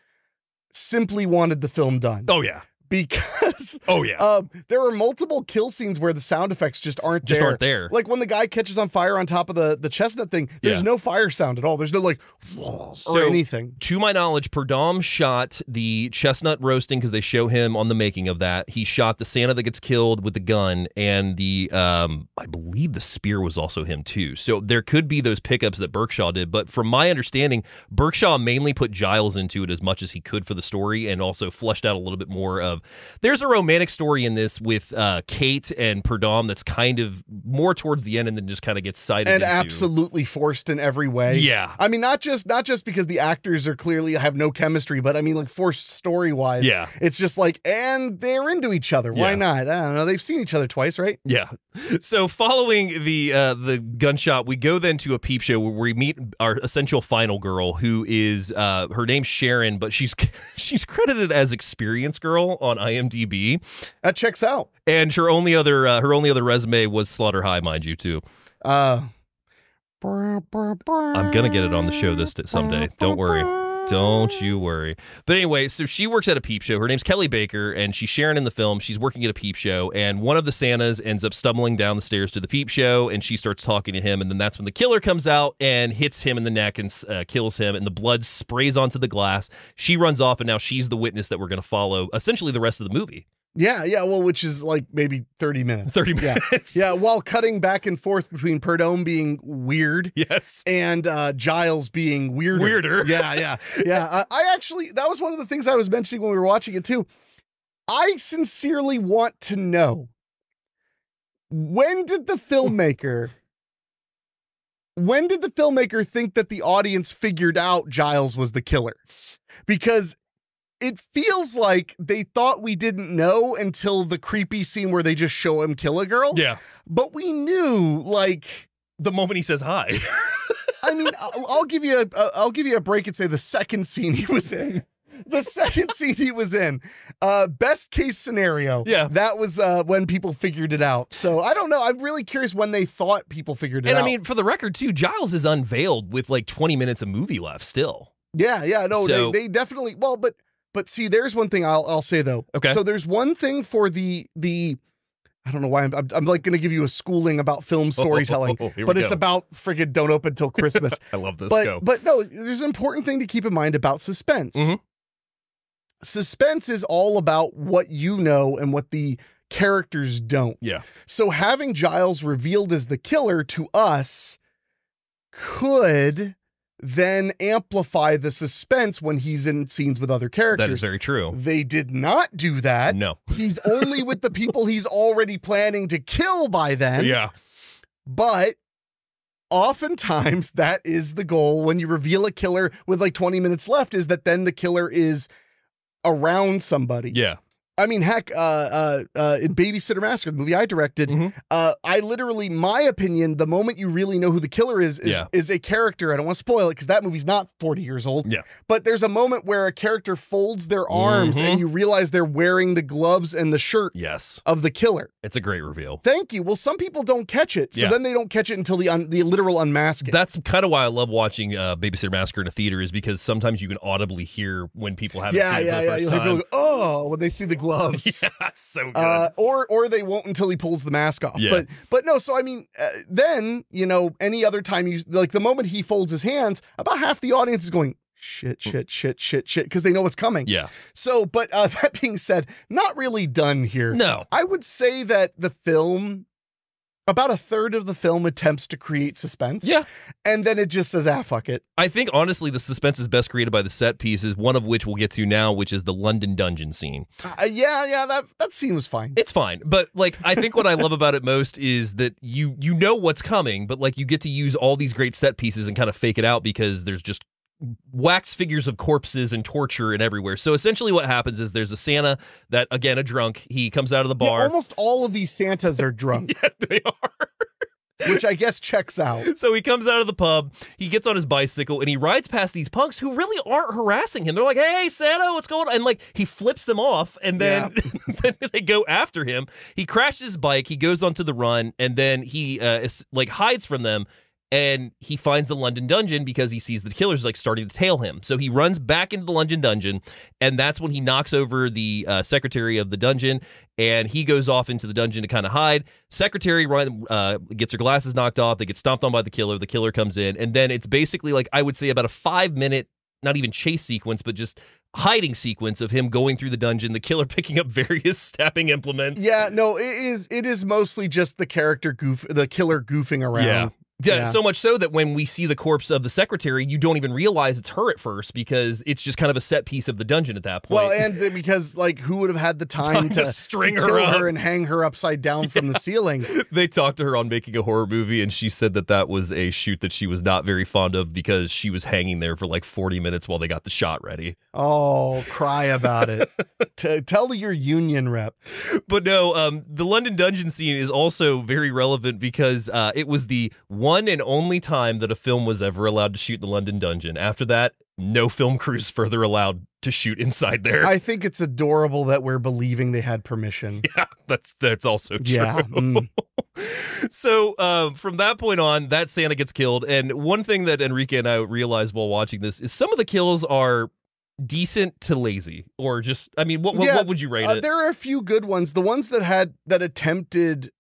simply wanted the film done. Oh, yeah. Because there are multiple kill scenes where the sound effects just aren't there. Like when the guy catches on fire on top of the chestnut thing, there's no fire sound at all. There's no like or anything. To my knowledge, Purdom shot the chestnut roasting because they show him on the making of that. He shot the Santa that gets killed with the gun, and the I believe the spear was also him too. So there could be those pickups that Berkshaw did, but from my understanding, Berkshaw mainly put Giles into it as much as he could for the story, and also fleshed out a little bit more of. There's a romantic story in this with Kate and Purdom that's kind of more towards the end, and then just kind of gets cited and absolutely forced in every way. Yeah, I mean, not just because the actors are clearly have no chemistry, but I mean, like forced story wise. Yeah, it's just like, and they're into each other. Why not? I don't know. They've seen each other twice, right? Yeah. So following the gunshot, we go then to a peep show where we meet our essential final girl, who is her name's Sharon, but she's credited as Experience Girl on IMDb. That checks out. And her only other resume was Slaughter High, mind you, too. I'm gonna get it on the show someday. Don't worry. Don't you worry. But anyway, so she works at a peep show. Her name's Kelly Baker, and she's Sharon in the film. She's working at a peep show, and one of the Santas ends up stumbling down the stairs to the peep show, and she starts talking to him, and then that's when the killer comes out and hits him in the neck and kills him, and the blood sprays onto the glass. She runs off, and now she's the witness that we're going to follow essentially the rest of the movie. Yeah, well, which is like maybe 30 minutes. 30 minutes. Yeah, while cutting back and forth between Purdom being weird, yes, and Giles being weirder. Yeah. I actually, that was one of the things I was mentioning when we were watching it too. I sincerely want to know, when did the filmmaker think that the audience figured out Giles was the killer? Because it feels like they thought we didn't know until the creepy scene where they just show him kill a girl. Yeah. But we knew, like, the moment he says hi. I mean, I'll give you a break and say the second scene he was in. Best case scenario. Yeah. That was when people figured it out. So I don't know. I'm really curious when they thought people figured it out. And I mean, for the record too, Giles is unveiled with like 20 minutes of movie left still. Yeah. No, so, they definitely, well, but see, there's one thing I'll say though. Okay. So there's one thing for the I don't know why I'm like going to give you a schooling about film storytelling, but it's about friggin' Don't Open Till Christmas. I love this. But no, there's an important thing to keep in mind about suspense. Mm-hmm. Suspense is all about what you know and what the characters don't. Yeah. So having Giles revealed as the killer to us could then amplify the suspense when he's in scenes with other characters. That is very true. They did not do that. No. He's only with the people he's already planning to kill by then. Yeah. But oftentimes that is the goal when you reveal a killer with like 20 minutes left, is that then the killer is around somebody. Yeah. I mean, heck, in Babysitter Massacre, the movie I directed, I literally, my opinion, the moment you really know who the killer is a character. I don't want to spoil it because that movie's not 40 years old. Yeah. But there's a moment where a character folds their arms and you realize they're wearing the gloves and the shirt of the killer. It's a great reveal. Thank you. Well, some people don't catch it. So then they don't catch it until the literal unmasking. That's kind of why I love watching Babysitter Massacre in a theater, is because sometimes you can audibly hear when people haven't seen it for the first time. You'll go, oh, when they see the gloves. Yeah, so good. Or they won't until he pulls the mask off. Yeah. But no, so I mean, then, you know, any other time you, like the moment he folds his hands, about half the audience is going, shit, because they know what's coming. Yeah. So, but that being said, not really done here. No. I would say that the film, about a third of the film attempts to create suspense. Yeah. And then it just says, fuck it. I think, honestly, the suspense is best created by the set pieces, one of which we'll get to now, which is the London dungeon scene. That scene was fine. It's fine. But, like, I think what I love about it most is that you know what's coming, but, like, you get to use all these great set pieces and kind of fake it out because there's just wax figures of corpses and torture and everywhere. So essentially what happens is there's a Santa that, again, a drunk, he comes out of the bar. Yeah, almost all of these Santas are drunk. Yeah, they are. Which I guess checks out. So he comes out of the pub, he gets on his bicycle, and he rides past these punks who really aren't harassing him. They're like, hey, Santa, what's going on? And, like, he flips them off, and then, then they go after him. He crashes his bike, he goes onto the run, and then he, hides from them. And he finds the London dungeon because he sees the killer's like starting to tail him. So he runs back into the London dungeon, and that's when he knocks over the secretary of the dungeon, and he goes off into the dungeon to kind of hide. Secretary gets her glasses knocked off. They get stomped on by the killer. The killer comes in, and then it's basically like, I would say, about a 5-minute, not even chase sequence, but just hiding sequence of him going through the dungeon, the killer picking up various stabbing implements. Yeah, no, it is mostly just the killer goofing around. Yeah, so much so that when we see the corpse of the secretary, you don't even realize it's her at first because it's just kind of a set piece of the dungeon at that point. Well, and because, like, who would have had the time to string her up and hang her upside down from the ceiling? They talked to her on making a horror movie, and she said that that was a shoot that she was not very fond of because she was hanging there for like 40 minutes while they got the shot ready. Oh, cry about it. Tell your union rep. But no, the London dungeon scene is also very relevant because it was the one and only time that a film was ever allowed to shoot in the London dungeon. After that, no film crews further allowed to shoot inside there. I think it's adorable that we're believing they had permission. Yeah, that's also true. Yeah. So from that point on, that Santa gets killed. And one thing that Henrique and I realized while watching this is some of the kills are decent to lazy, or just, I mean, what would you rate it? There are a few good ones. The ones that attempted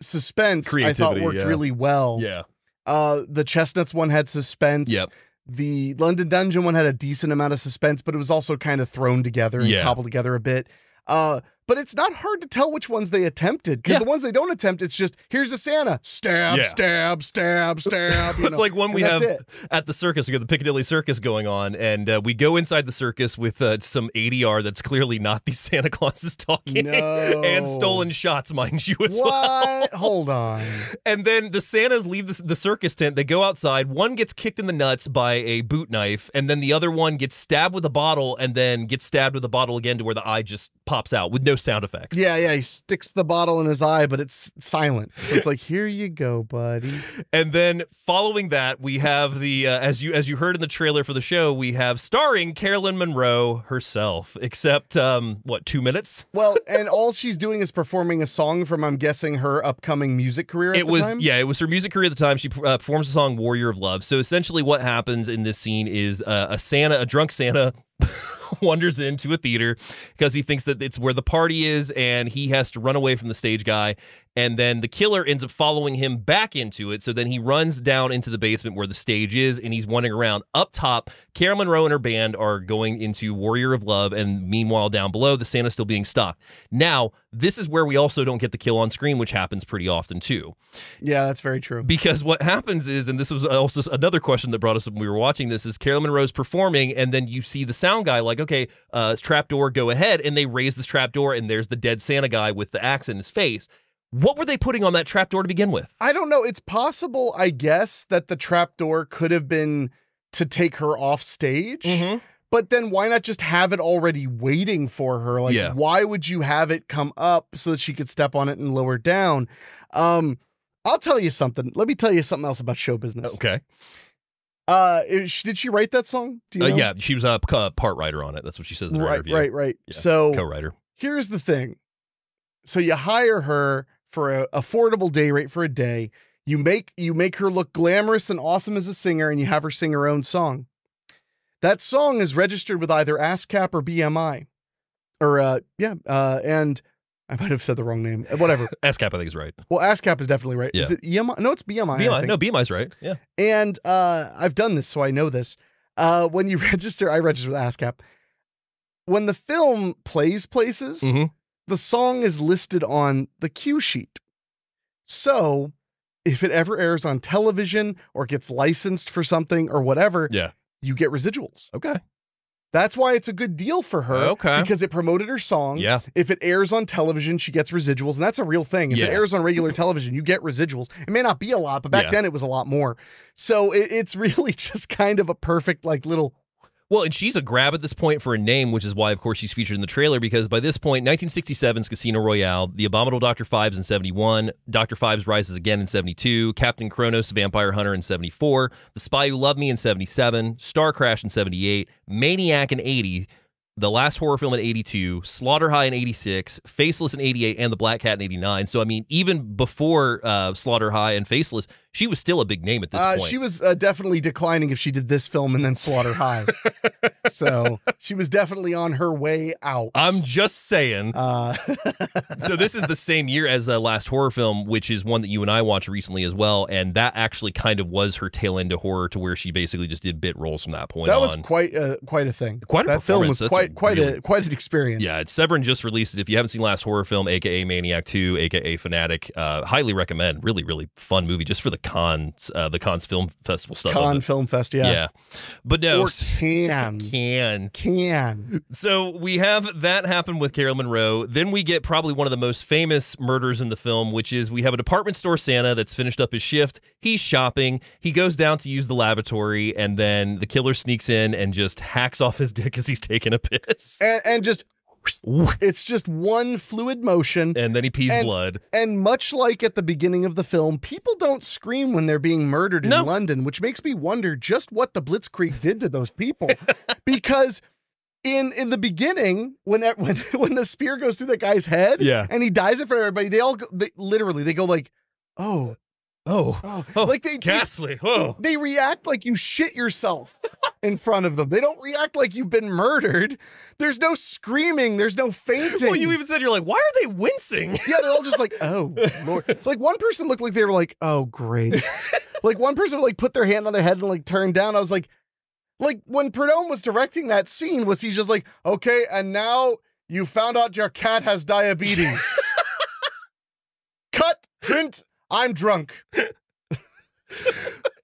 suspense, creativity, I thought worked really well. Yeah. The Chestnuts one had suspense. Yep. The London Dungeon one had a decent amount of suspense, but it was also kind of thrown together and cobbled together a bit. But it's not hard to tell which ones they attempted, because the ones they don't attempt, it's just, here's a Santa, stab. It's like one we have at the circus. We got the Piccadilly Circus going on, and we go inside the circus with some ADR that's clearly not these Santa Clauses talking. No. And stolen shots, mind you, as well. Hold on. And then the Santas leave the circus tent. They go outside. One gets kicked in the nuts by a boot knife, and then the other one gets stabbed with a bottle, and then gets stabbed with a bottle again to where the eye just pops out with no sound effect. Yeah, he sticks the bottle in his eye, but it's silent. So it's like, here you go, buddy. And then following that, we have the as you heard in the trailer for the show, we have starring Caroline Munro herself, except 2 minutes? Well, and all she's doing is performing a song from, I'm guessing, her upcoming music career at the time? Yeah, it was her music career at the time. She performs the song Warrior of Love. So essentially what happens in this scene is a drunk Santa wanders into a theater because he thinks that it's where the party is, and he has to run away from the stage guy. And then the killer ends up following him back into it. So then he runs down into the basement where the stage is, and he's wandering around. Up top, Carol Munro and her band are going into Warrior of Love, and meanwhile down below, the Santa's still being stalked. Now, this is where we also don't get the kill on screen, which happens pretty often too. Yeah, that's very true. Because what happens is, and this was also another question that brought us up when we were watching this, is Carol Munro's performing, and then you see the sound guy like, okay, trapdoor, go ahead, and they raise this trapdoor, and there's the dead Santa guy with the axe in his face. What were they putting on that trapdoor to begin with? I don't know. It's possible, I guess, that the trapdoor could have been to take her off stage. Mm-hmm. But then why not just have it already waiting for her? Like, why would you have it come up so that she could step on it and lower down? I'll tell you something. Let me tell you something else about show business. Okay. Did she write that song? Do you know? Yeah, she was a part writer on it. That's what she says in her interview. Right. Yeah, so co-writer. Here's the thing. So you hire her for an affordable day rate for a day. You make her look glamorous and awesome as a singer, and you have her sing her own song. That song is registered with either ASCAP or BMI. And I might have said the wrong name. Whatever. ASCAP, I think, is right. Well, ASCAP is definitely right. Yeah. Is it EMI? No, it's BMI. BMI. No, BMI's right. Yeah. And I've done this, so I know this. When you register, I register with ASCAP. When the film plays places, the song is listed on the cue sheet. So if it ever airs on television or gets licensed for something or whatever, you get residuals. Okay. That's why it's a good deal for her. Okay. Because it promoted her song. Yeah. If it airs on television, she gets residuals. And that's a real thing. If it airs on regular television, you get residuals. It may not be a lot, but back then it was a lot more. So it's really just kind of a perfect, like, little... Well, and she's a grab at this point for a name, which is why, of course, she's featured in the trailer, because by this point, 1967's Casino Royale, The Abominable Dr. Phibes in 71, Dr. Phibes Rises Again in 72, Captain Kronos, Vampire Hunter in 74, The Spy Who Loved Me in 77, Star Crash in 78, Maniac in 80, The Last Horror Film in 82, Slaughter High in 86, Faceless in 88, and The Black Cat in 89. So, I mean, even before Slaughter High and Faceless, she was still a big name at this point. She was definitely declining if she did this film and then Slaughter High. So she was definitely on her way out. I'm just saying. So this is the same year as Last Horror Film, which is one that you and I watched recently as well. And that actually kind of was her tail end to horror, to where she basically just did bit roles from that point on. That was quite a thing. Quite a that film performance. was quite an experience. Yeah, Severin just released it. If you haven't seen Last Horror Film, aka Maniac 2, aka Fanatic, highly recommend. Really, really fun movie just for the Cannes Film Festival stuff. Cannes Film Fest, yeah. But no, or can. So we have that happen with Carol Munro. Then we get probably one of the most famous murders in the film, which is we have a department store Santa that's finished up his shift. He's shopping. He goes down to use the lavatory, and then the killer sneaks in and just hacks off his dick as he's taking a piss. And just... It's just one fluid motion. And then he pees blood. And much like at the beginning of the film, people don't scream when they're being murdered in London, which makes me wonder just what the Blitzkrieg did to those people. Because in the beginning, when the spear goes through that guy's head and he dies in front of everybody, they go like, oh, like ghastly. They react like you shit yourself in front of them. They don't react like you've been murdered. There's no screaming. There's no fainting. Well, you even said, you're like, why are they wincing? Yeah, they're all just like, oh, Lord. Like, one person looked like they were like, oh, great. Like, one person would like put their hand on their head and like turn down. I was like when Purdom was directing that scene, was he just like, okay, and now you found out your cat has diabetes. Cut, print, I'm drunk.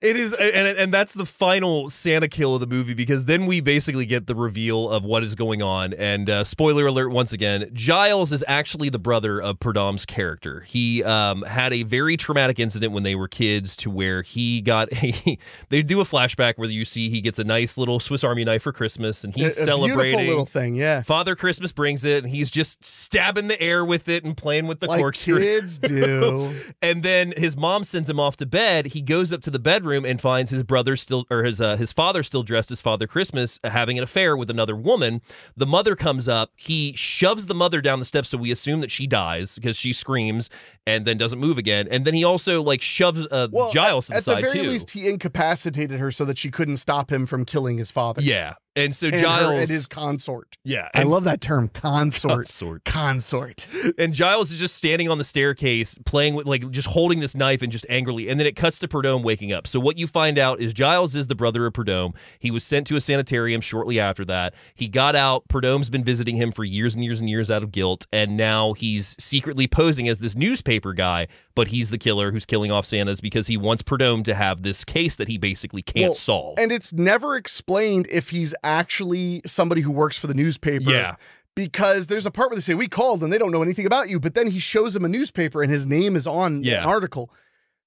It is, and that's the final Santa kill of the movie, because then we basically get the reveal of what is going on. And spoiler alert once again, Giles is actually the brother of Purdom's character. He had a very traumatic incident when they were kids, to where he got they do a flashback where you see he gets a nice little Swiss Army knife for Christmas, and he's celebrating. Beautiful little thing, yeah. Father Christmas brings it, and he's just stabbing the air with it and playing with the corkscrew. Like kids do. And then his mom sends him off to bed. He goes up to the bedroom and finds his brother still, or his father still dressed as Father Christmas, having an affair with another woman. The mother comes up. He shoves the mother down the steps, so we assume that she dies because she screams and then doesn't move again. And then he also like shoves Giles to the side too. At the very least, he incapacitated her so that she couldn't stop him from killing his father. Yeah. And so Giles and his consort. Yeah. I love that term, consort. Consort. And Giles is just standing on the staircase playing with, like, just holding this knife and just angrily. And then it cuts to Purdom waking up. So what you find out is Giles is the brother of Purdom. He was sent to a sanitarium shortly after that. He got out. Purdom's been visiting him for years and years and years out of guilt. And now he's secretly posing as this newspaper guy, but he's the killer who's killing off Santas because he wants Purdom to have this case that he basically can't solve. And it's never explained if he's actually somebody who works for the newspaper because there's a part where they say, we called and they don't know anything about you. But then he shows him a newspaper and his name is on an article.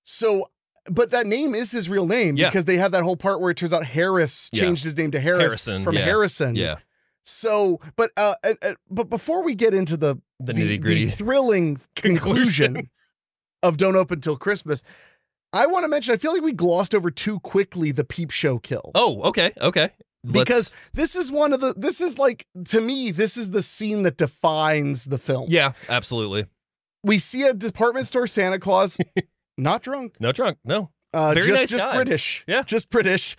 So, but that name is his real name because they have that whole part where it turns out Harris changed his name to Harrison from Harrison. Yeah. So, but before we get into the nitty-gritty, the thrilling conclusion of Don't Open Till Christmas, I want to mention, I feel like we glossed over too quickly the peep show kill. Oh, okay. Because this is to me, this is the scene that defines the film. Yeah, absolutely. We see a department store Santa Claus, not drunk. Not drunk, no. Very nice just guy. British. Yeah. Just British.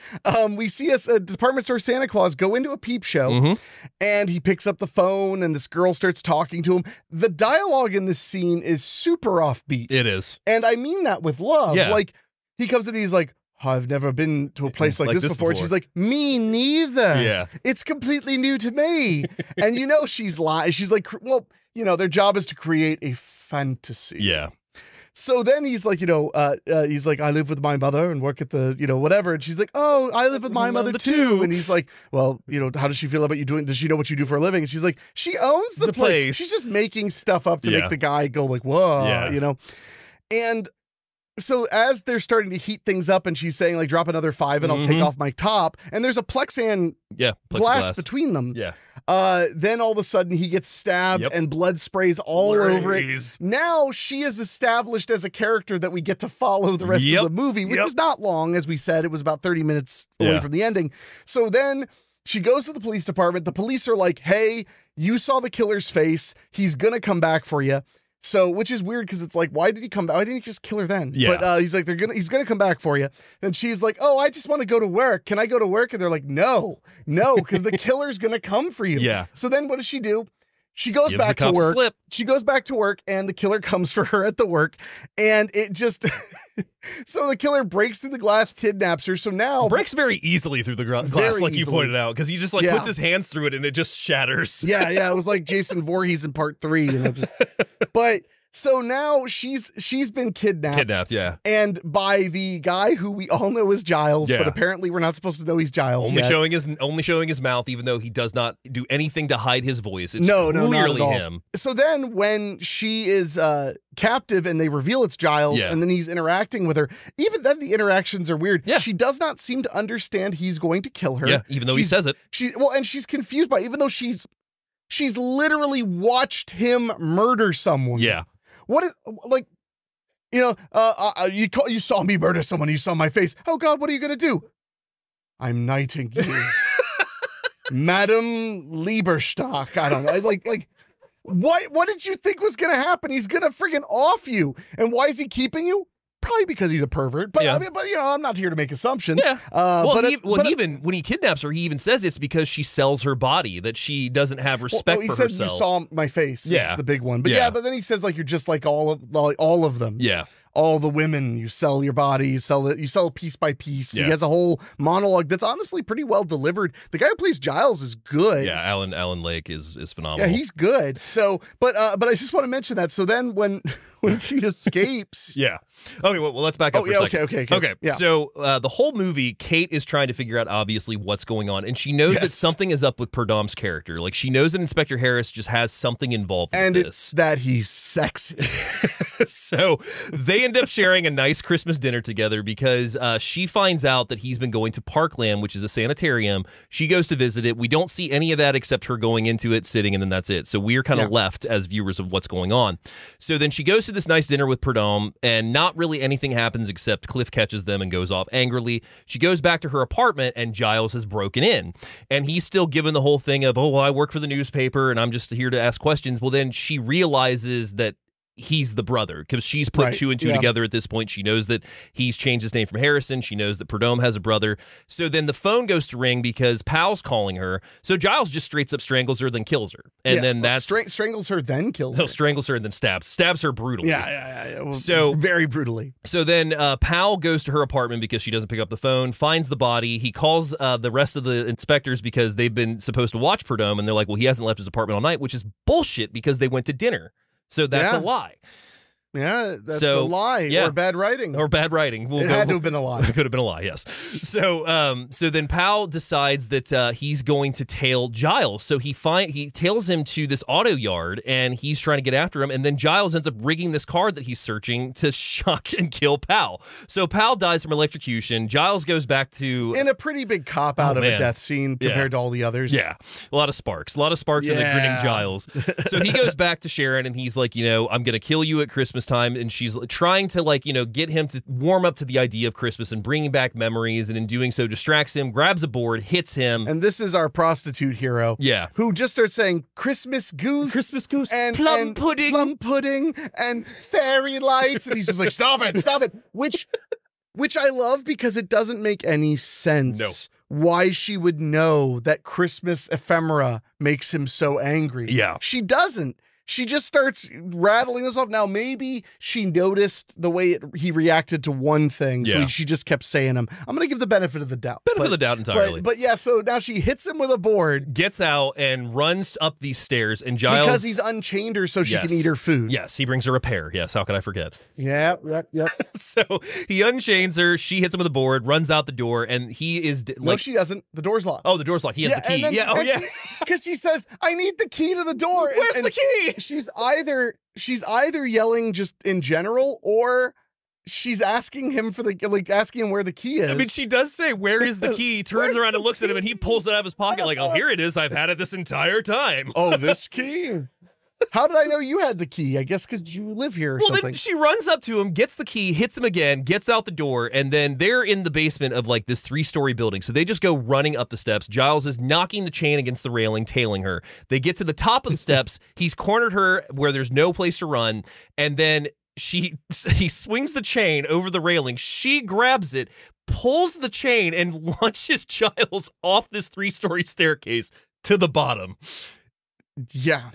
We see a department store Santa Claus go into a peep show and he picks up the phone and this girl starts talking to him. The dialogue in this scene is super offbeat. It is. And I mean that with love. Yeah. Like, he comes in and he's like, I've never been to a place like this before. And she's like, me neither. Yeah. It's completely new to me. And you know she's lying. She's like, well, you know, their job is to create a fantasy. Yeah. So then he's like, he's like, I live with my mother and work at the, whatever. And she's like, oh, I live with my mother too. And he's like, well, how does she feel about you doing? Does she know what you do for a living? And she's like, she owns the place. She's just making stuff up to make the guy go like, whoa, And so as they're starting to heat things up and she's saying like, drop another 5 and I'll take off my top. And there's a plexan glass between them. Yeah. Then all of a sudden he gets stabbed and blood sprays all over it. Now she is established as a character that we get to follow the rest of the movie, which is not long. As we said, it was about 30 minutes away from the ending. So then she goes to the police department. The police are like, hey, you saw the killer's face. He's going to come back for you. So, which is weird because it's like, why did he come back? Why didn't he just kill her then? Yeah. But he's like, he's gonna come back for you. And she's like, oh, I just want to go to work. Can I go to work? And they're like, no, because the killer's gonna come for you. Yeah. So then what does she do? She goes back to work. She goes back to work and the killer comes for her at the work. And it just, so the killer breaks through the glass, kidnaps her. So now. Breaks very easily through the glass, like you pointed out, because he just like puts his hands through it and it just shatters. Yeah. It was like Jason Voorhees in part 3. But so now she's been kidnapped. Yeah. And by the guy who we all know is Giles, but apparently we're not supposed to know he's Giles. Only showing his mouth, even though he does not do anything to hide his voice. It's clearly not him. So then when she is captive and they reveal it's Giles and then he's interacting with her, even then the interactions are weird. Yeah. She does not seem to understand he's going to kill her. Yeah, even though he says it. And she's confused by it, even though she's literally watched him murder someone. Yeah. What is, like, you saw me murder someone, you saw my face. Oh God, what are you going to do? I'm knighting you. Madam Lieberstock. I don't know. Like, what did you think was going to happen? He's going to friggin' off you. And why is he keeping you? Probably because he's a pervert, but I mean, I'm not here to make assumptions. Yeah. Even when he kidnaps her, he even says it's because she sells her body, that she doesn't have respect for herself. He said you saw my face. Yeah, is the big one. But but then he says like you're just like all of them. Yeah. All the women, you sell your body, you sell piece by piece. Yeah. He has a whole monologue that's honestly pretty well delivered. The guy who plays Giles is good. Yeah, Alan Lake is phenomenal. Yeah, he's good. So, but I just want to mention that. So then when she escapes, Okay, well, let's back up for a second. Okay. Yeah. So the whole movie, Kate is trying to figure out obviously what's going on, and she knows that something is up with Purdom's character. Like she knows that Inspector Harris just has something involved with and this. It's that he's sexy. So they end up sharing a nice Christmas dinner together because she finds out that he's been going to Parkland, which is a sanitarium. She goes to visit it. We don't see any of that except her going into it, sitting, and then that's it. So we're kind of left as viewers of what's going on. So then she goes to this nice dinner with Purdom, and not really anything happens except Cliff catches them and goes off angrily. She goes back to her apartment, and Giles has broken in. And he's still given the whole thing of, oh, well, I work for the newspaper, and I'm just here to ask questions. Well, then she realizes that he's the brother because she's put 2 and 2 together at this point. She knows that he's changed his name from Harrison. She knows that Purdom has a brother. So then the phone goes to ring because Pal's calling her. So Giles just straight up strangles her, then kills her. And then that's... strangles her, then kills her. No, strangles her and then stabs her brutally. Yeah. Well, so very brutally. So then Pal goes to her apartment because she doesn't pick up the phone, finds the body. He calls the rest of the inspectors because they've been supposed to watch Purdom, and they're like, well, he hasn't left his apartment all night, which is bullshit because they went to dinner. So that's a lie. Yeah, that's a lie or bad writing. Or bad writing. It had to have been a lie. It could have been a lie, yes. So so then Pal decides that he's going to tail Giles. So he tails him to this auto yard, and he's trying to get after him. And then Giles ends up rigging this car that he's searching to shock and kill Pal. So Pal dies from electrocution. Giles goes back to... In a pretty big cop-out of a death scene compared to all the others. Yeah, a lot of sparks. A lot of sparks in the grinning Giles. So he goes back to Sharon, and he's like, I'm going to kill you at Christmas time, and she's trying to get him to warm up to the idea of Christmas and bringing back memories, and in doing so distracts him, grabs a board, hits him. And this is our prostitute hero, who just starts saying Christmas goose, and plum pudding, and fairy lights, and he's just like, stop it, which I love because it doesn't make any sense. Why she would know that Christmas ephemera makes him so angry. Yeah. She doesn't. She just starts rattling this off. Now, maybe she noticed the way he reacted to one thing, so she just kept saying him. I'm going to give the benefit of the doubt. Benefit of the doubt entirely. But yeah, so now she hits him with a board. Gets out and runs up these stairs, and Giles... Because he's unchained her so she can eat her food. Yes, he brings her a pear. Yes, how could I forget? Yep. So he unchains her, she hits him with a board, runs out the door, and he is... No, she doesn't. The door's locked. Oh, the door's locked. He has the key. Because she says, I need the key to the door. Where's the key? She's either yelling just in general, or she's asking him for asking him where the key is. I mean, she does say, where is the key? Turns around and looks at him, and he pulls it out of his pocket like, oh, here it is. I've had it this entire time. Oh, this key? How did I know you had the key? I guess because you live here or something. Then she runs up to him, gets the key, hits him again, gets out the door, and then they're in the basement of this 3-story building. So they just go running up the steps. Giles is knocking the chain against the railing, tailing her. They get to the top of the steps. He's cornered her where there's no place to run, and then he swings the chain over the railing. She grabs it, pulls the chain, and launches Giles off this 3-story staircase to the bottom. Yeah.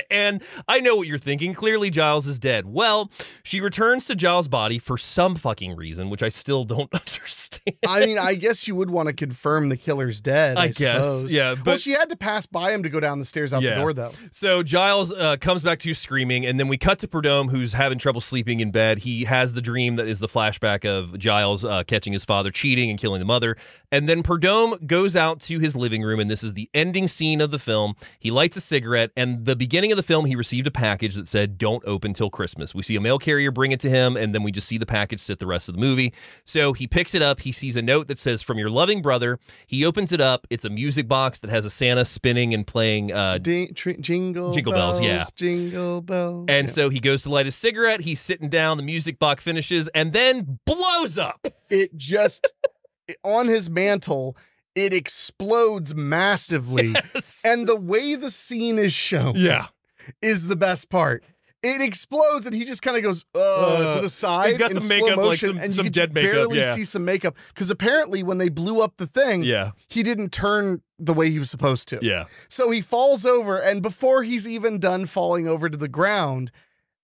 And I know what you're thinking. Clearly, Giles is dead. Well, she returns to Giles' body for some fucking reason, which I still don't understand. I mean, I guess you would want to confirm the killer's dead, I guess. Suppose. Yeah. But well, she had to pass by him to go down the stairs out the door, though. So Giles comes back to screaming, and then we cut to Purdom, who's having trouble sleeping in bed. He has the dream that is the flashback of Giles catching his father cheating and killing the mother. And then Purdom goes out to his living room, and this is the ending scene of the film. He lights a cigarette, and the beginning of the film, he received a package that said, don't open till Christmas. We see a mail carrier bring it to him, and then we just see the package sit the rest of the movie. So he picks it up. He sees a note that says, from your loving brother. He opens it up. It's a music box that has a Santa spinning and playing jingle bells, yeah. Jingle bells. And so he goes to light his cigarette. He's sitting down. The music box finishes and then blows up. It just... on his mantle, it explodes massively. Yes. And the way the scene is shown is the best part. It explodes, and he just kind of goes to the side. He's got some makeup, motion, like and some you dead makeup. Barely see some makeup, because apparently when they blew up the thing, he didn't turn the way he was supposed to. Yeah. So he falls over, and before he's even done falling over to the ground,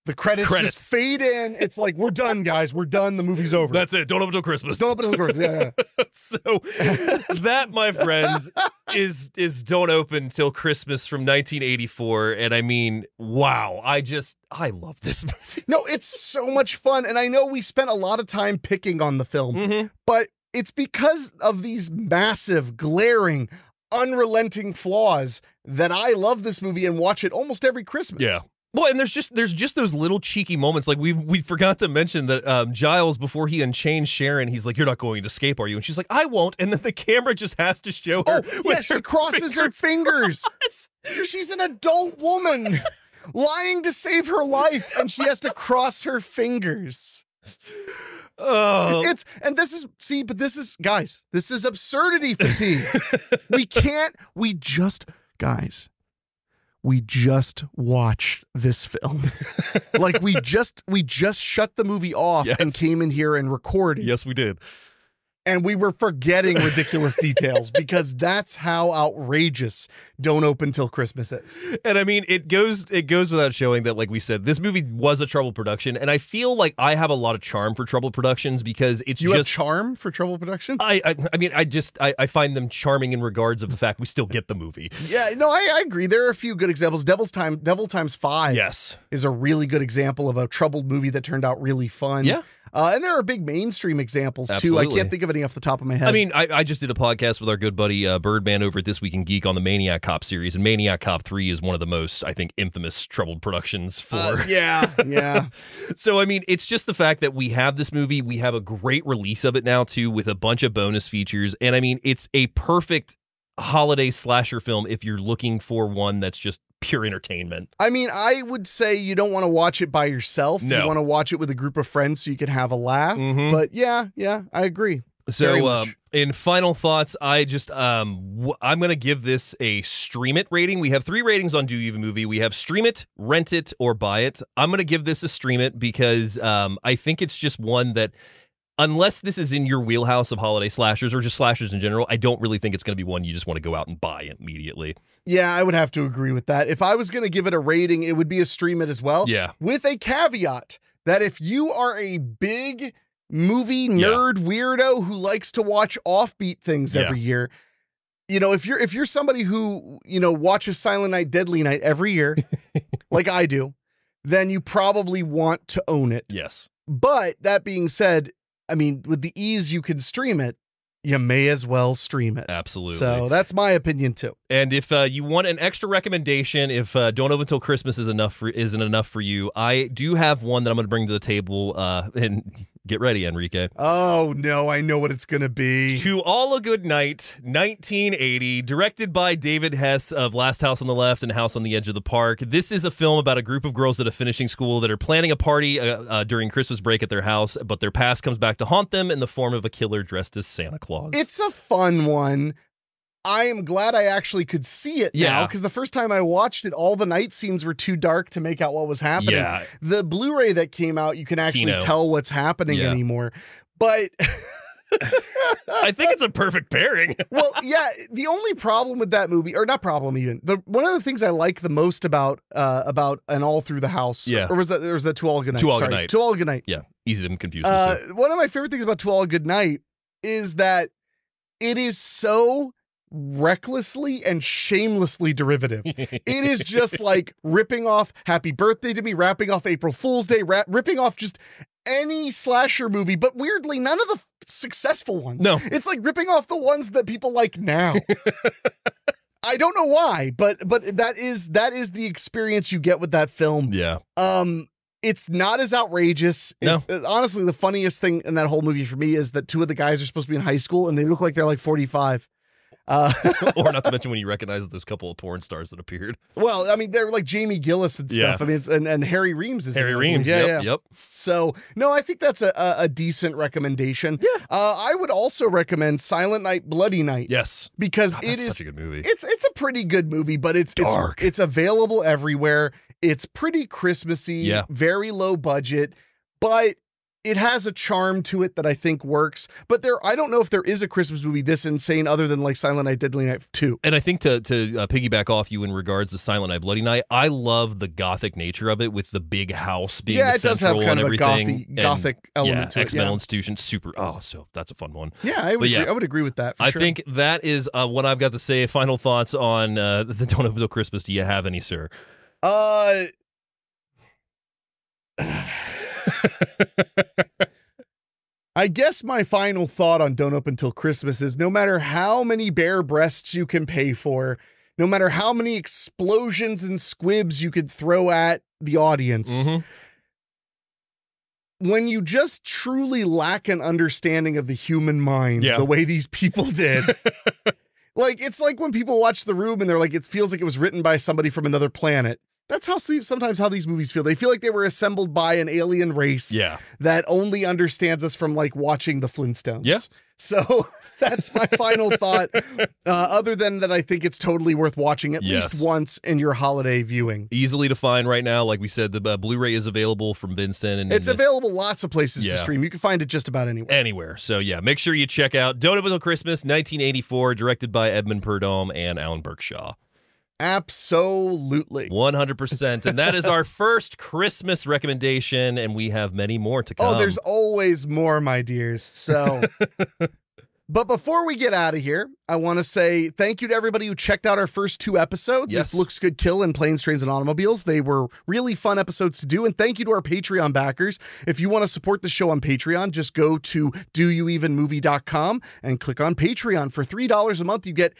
the credits just fade in. It's like, we're done, guys. We're done. The movie's over. That's it. Don't open till Christmas. Don't open till Christmas. Yeah. So that, my friends, is Don't Open Till Christmas from 1984. And I mean, wow. I love this movie. No, it's so much fun. And I know we spent a lot of time picking on the film, but it's because of these massive, glaring, unrelenting flaws that I love this movie and watch it almost every Christmas. Yeah. Well, and there's just those little cheeky moments. Like we forgot to mention that Giles, before he unchains Sharon, he's like, "You're not going to escape, are you?" And she's like, "I won't." And then the camera just has to show her. Oh, yeah, she crosses her fingers. She's an adult woman lying to save her life, and she has to cross her fingers. Oh, this is absurdity fatigue. We just watched this film. Like we just shut the movie off and came in here and recorded. Yes, we did. and we were forgetting ridiculous details because that's how outrageous Don't Open Till Christmas is. And I mean, it goes without showing that, like we said, this movie was a troubled production, and I feel like I have a lot of charm for troubled productions because it's you have charm for troubled production. I mean, I find them charming in regards of the fact we still get the movie. Yeah, no, I agree. There are a few good examples. Devil Times 5 is a really good example of a troubled movie that turned out really fun. Yeah. And there are big mainstream examples, Absolutely. too. I can't think of any off the top of my head. I mean, I just did a podcast with our good buddy Birdman over at This Week in Geek on the Maniac Cop series, and Maniac Cop 3 is one of the most, I think, infamous troubled productions for... Yeah. So, I mean, it's just the fact that we have this movie. We have a great release of it now, too, with a bunch of bonus features. And, I mean, it's a perfect holiday slasher film if you're looking for one that's just pure entertainment. I mean, I would say you don't want to watch it by yourself. No. You want to watch it with a group of friends so you can have a laugh. But yeah, I agree. So in final thoughts, I just I'm going to give this a stream it rating. We have 3 ratings on Do You Even Movie. We have stream it, rent it, or buy it. I'm going to give this a stream it because I think it's just one that, unless this is in your wheelhouse of holiday slashers or just slashers in general, I don't really think it's going to be one you just want to go out and buy immediately. Yeah, I would have to agree with that. If I was going to give it a rating, it would be a stream it as well. Yeah. With a caveat that if you are a big movie nerd weirdo who likes to watch offbeat things every year, you know, if you're somebody who, you know, watches Silent Night, Deadly Night every year, like I do, then you probably want to own it. Yes. But that being said, I mean, with the ease you can stream it, you may as well stream it. Absolutely. So that's my opinion too. And if you want an extra recommendation, if Don't Open Till Christmas isn't enough for you, I do have one that I'm going to bring to the table. And get ready, Enrique. Oh no, I know what it's going to be. To All a Good Night, 1980, directed by David Hess of Last House on the Left and House on the Edge of the Park. This is a film about a group of girls that are finishing school that are planning a party during Christmas break at their house, but their past comes back to haunt them in the form of a killer dressed as Santa Claus. It's a fun one. I am glad I actually could see it now, because the first time I watched it, all the night scenes were too dark to make out what was happening. Yeah. The Blu-ray that came out, you can actually tell what's happening anymore. But I think it's a perfect pairing. Well, yeah, the only problem with that movie, or not problem even, one of the things I like the most about An All Through the House, or was that To All a Good Night? To All a Good Night. To All a Good Night. Yeah, easy to confuse. One of my favorite things about To All a Good Night is that it is so recklessly and shamelessly derivative. It is just like ripping off Happy Birthday to Me, rapping off April Fool's Day, ripping off just any slasher movie, but weirdly none of the successful ones. No, it's like ripping off the ones that people like now. I don't know why, but that is the experience you get with that film. Yeah. It's not as outrageous. It's, honestly, the funniest thing in that whole movie for me is that 2 of the guys are supposed to be in high school and they look like they're like 45. Or not to mention when you recognize those couple of porn stars that appeared. Well, I mean, they're like Jamie Gillis and stuff. I mean, and Harry Reams is Harry Reams. Yep. So no, I think that's a decent recommendation. Yeah. I would also recommend Silent Night, Bloody Night. Yes, because it is such a good movie. It's a pretty good movie, but it's dark. It's available everywhere. It's pretty Christmassy. Yeah. Very low budget, but it has a charm to it that I think works, but I don't know if there is a Christmas movie this insane other than like Silent Night, Deadly Night 2. And I think to piggyback off you in regards to Silent Night, Bloody Night, I love the gothic nature of it with the big house being the it does have kind of a gothic element to it. Ex-Mental Institution, super. Oh, so that's a fun one. Yeah, I would agree with that. I think that is what I've got to say. Final thoughts on the Don't Open Till Christmas. Do you have any, sir? I guess my final thought on Don't Open Till Christmas is no matter how many bare breasts you can pay for, no matter how many explosions and squibs you could throw at the audience, when you just truly lack an understanding of the human mind, the way these people did, like, it's like when people watch The Room and they're like, it feels like it was written by somebody from another planet. That's sometimes how these movies feel. They feel like they were assembled by an alien race that only understands us from like watching the Flintstones. Yeah. So that's my final thought. Other than that, I think it's totally worth watching at least once in your holiday viewing. Easily to find right now. Like we said, the Blu-ray is available from Vincent. And it's available lots of places to stream. You can find it just about anywhere. Anywhere. So yeah, make sure you check out Don't Open Until Christmas, 1984, directed by Edmund Purdom and Alan Berkshaw. Absolutely. 100%. And that is our first Christmas recommendation, and we have many more to come. Oh, there's always more, my dears. So... But before we get out of here, I want to say thank you to everybody who checked out our first 2 episodes. Yes. It Looks Good Kill and Planes, Trains, and Automobiles. They were really fun episodes to do. And thank you to our Patreon backers. If you want to support the show on Patreon, just go to doyouevenmovie.com and click on Patreon. For $3 a month, you get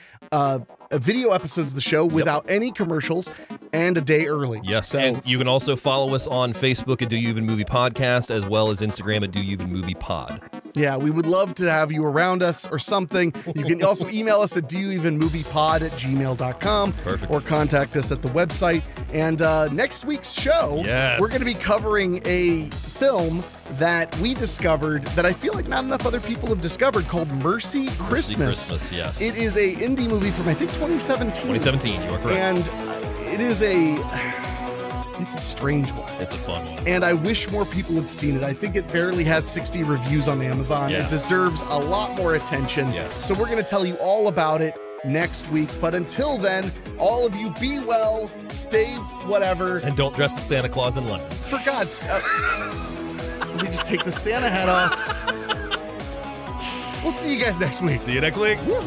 video episodes of the show without any commercials and a day early. Yes, so, and you can also follow us on Facebook at Do You Even Movie Podcast, as well as Instagram at Do You Even Movie Pod. Yeah, we would love to have you around us or something. You can also email us at doyouevenmoviepod@gmail.com. Perfect. Or contact us at the website. And next week's show, we're going to be covering a film that we discovered that I feel like not enough other people have discovered, called Mercy Christmas. Yes. It is a indie movie from, I think, 2017. 2017, you are correct. And it is it's a strange one. It's a fun one. And I wish more people had seen it. I think it barely has 60 reviews on Amazon. Yeah. It deserves a lot more attention. Yes. So we're going to tell you all about it next week. But until then, all of you be well, stay whatever. And don't dress as Santa Claus in London. For God's sake. Let me just take the Santa hat off. We'll see you guys next week. See you next week. Woo.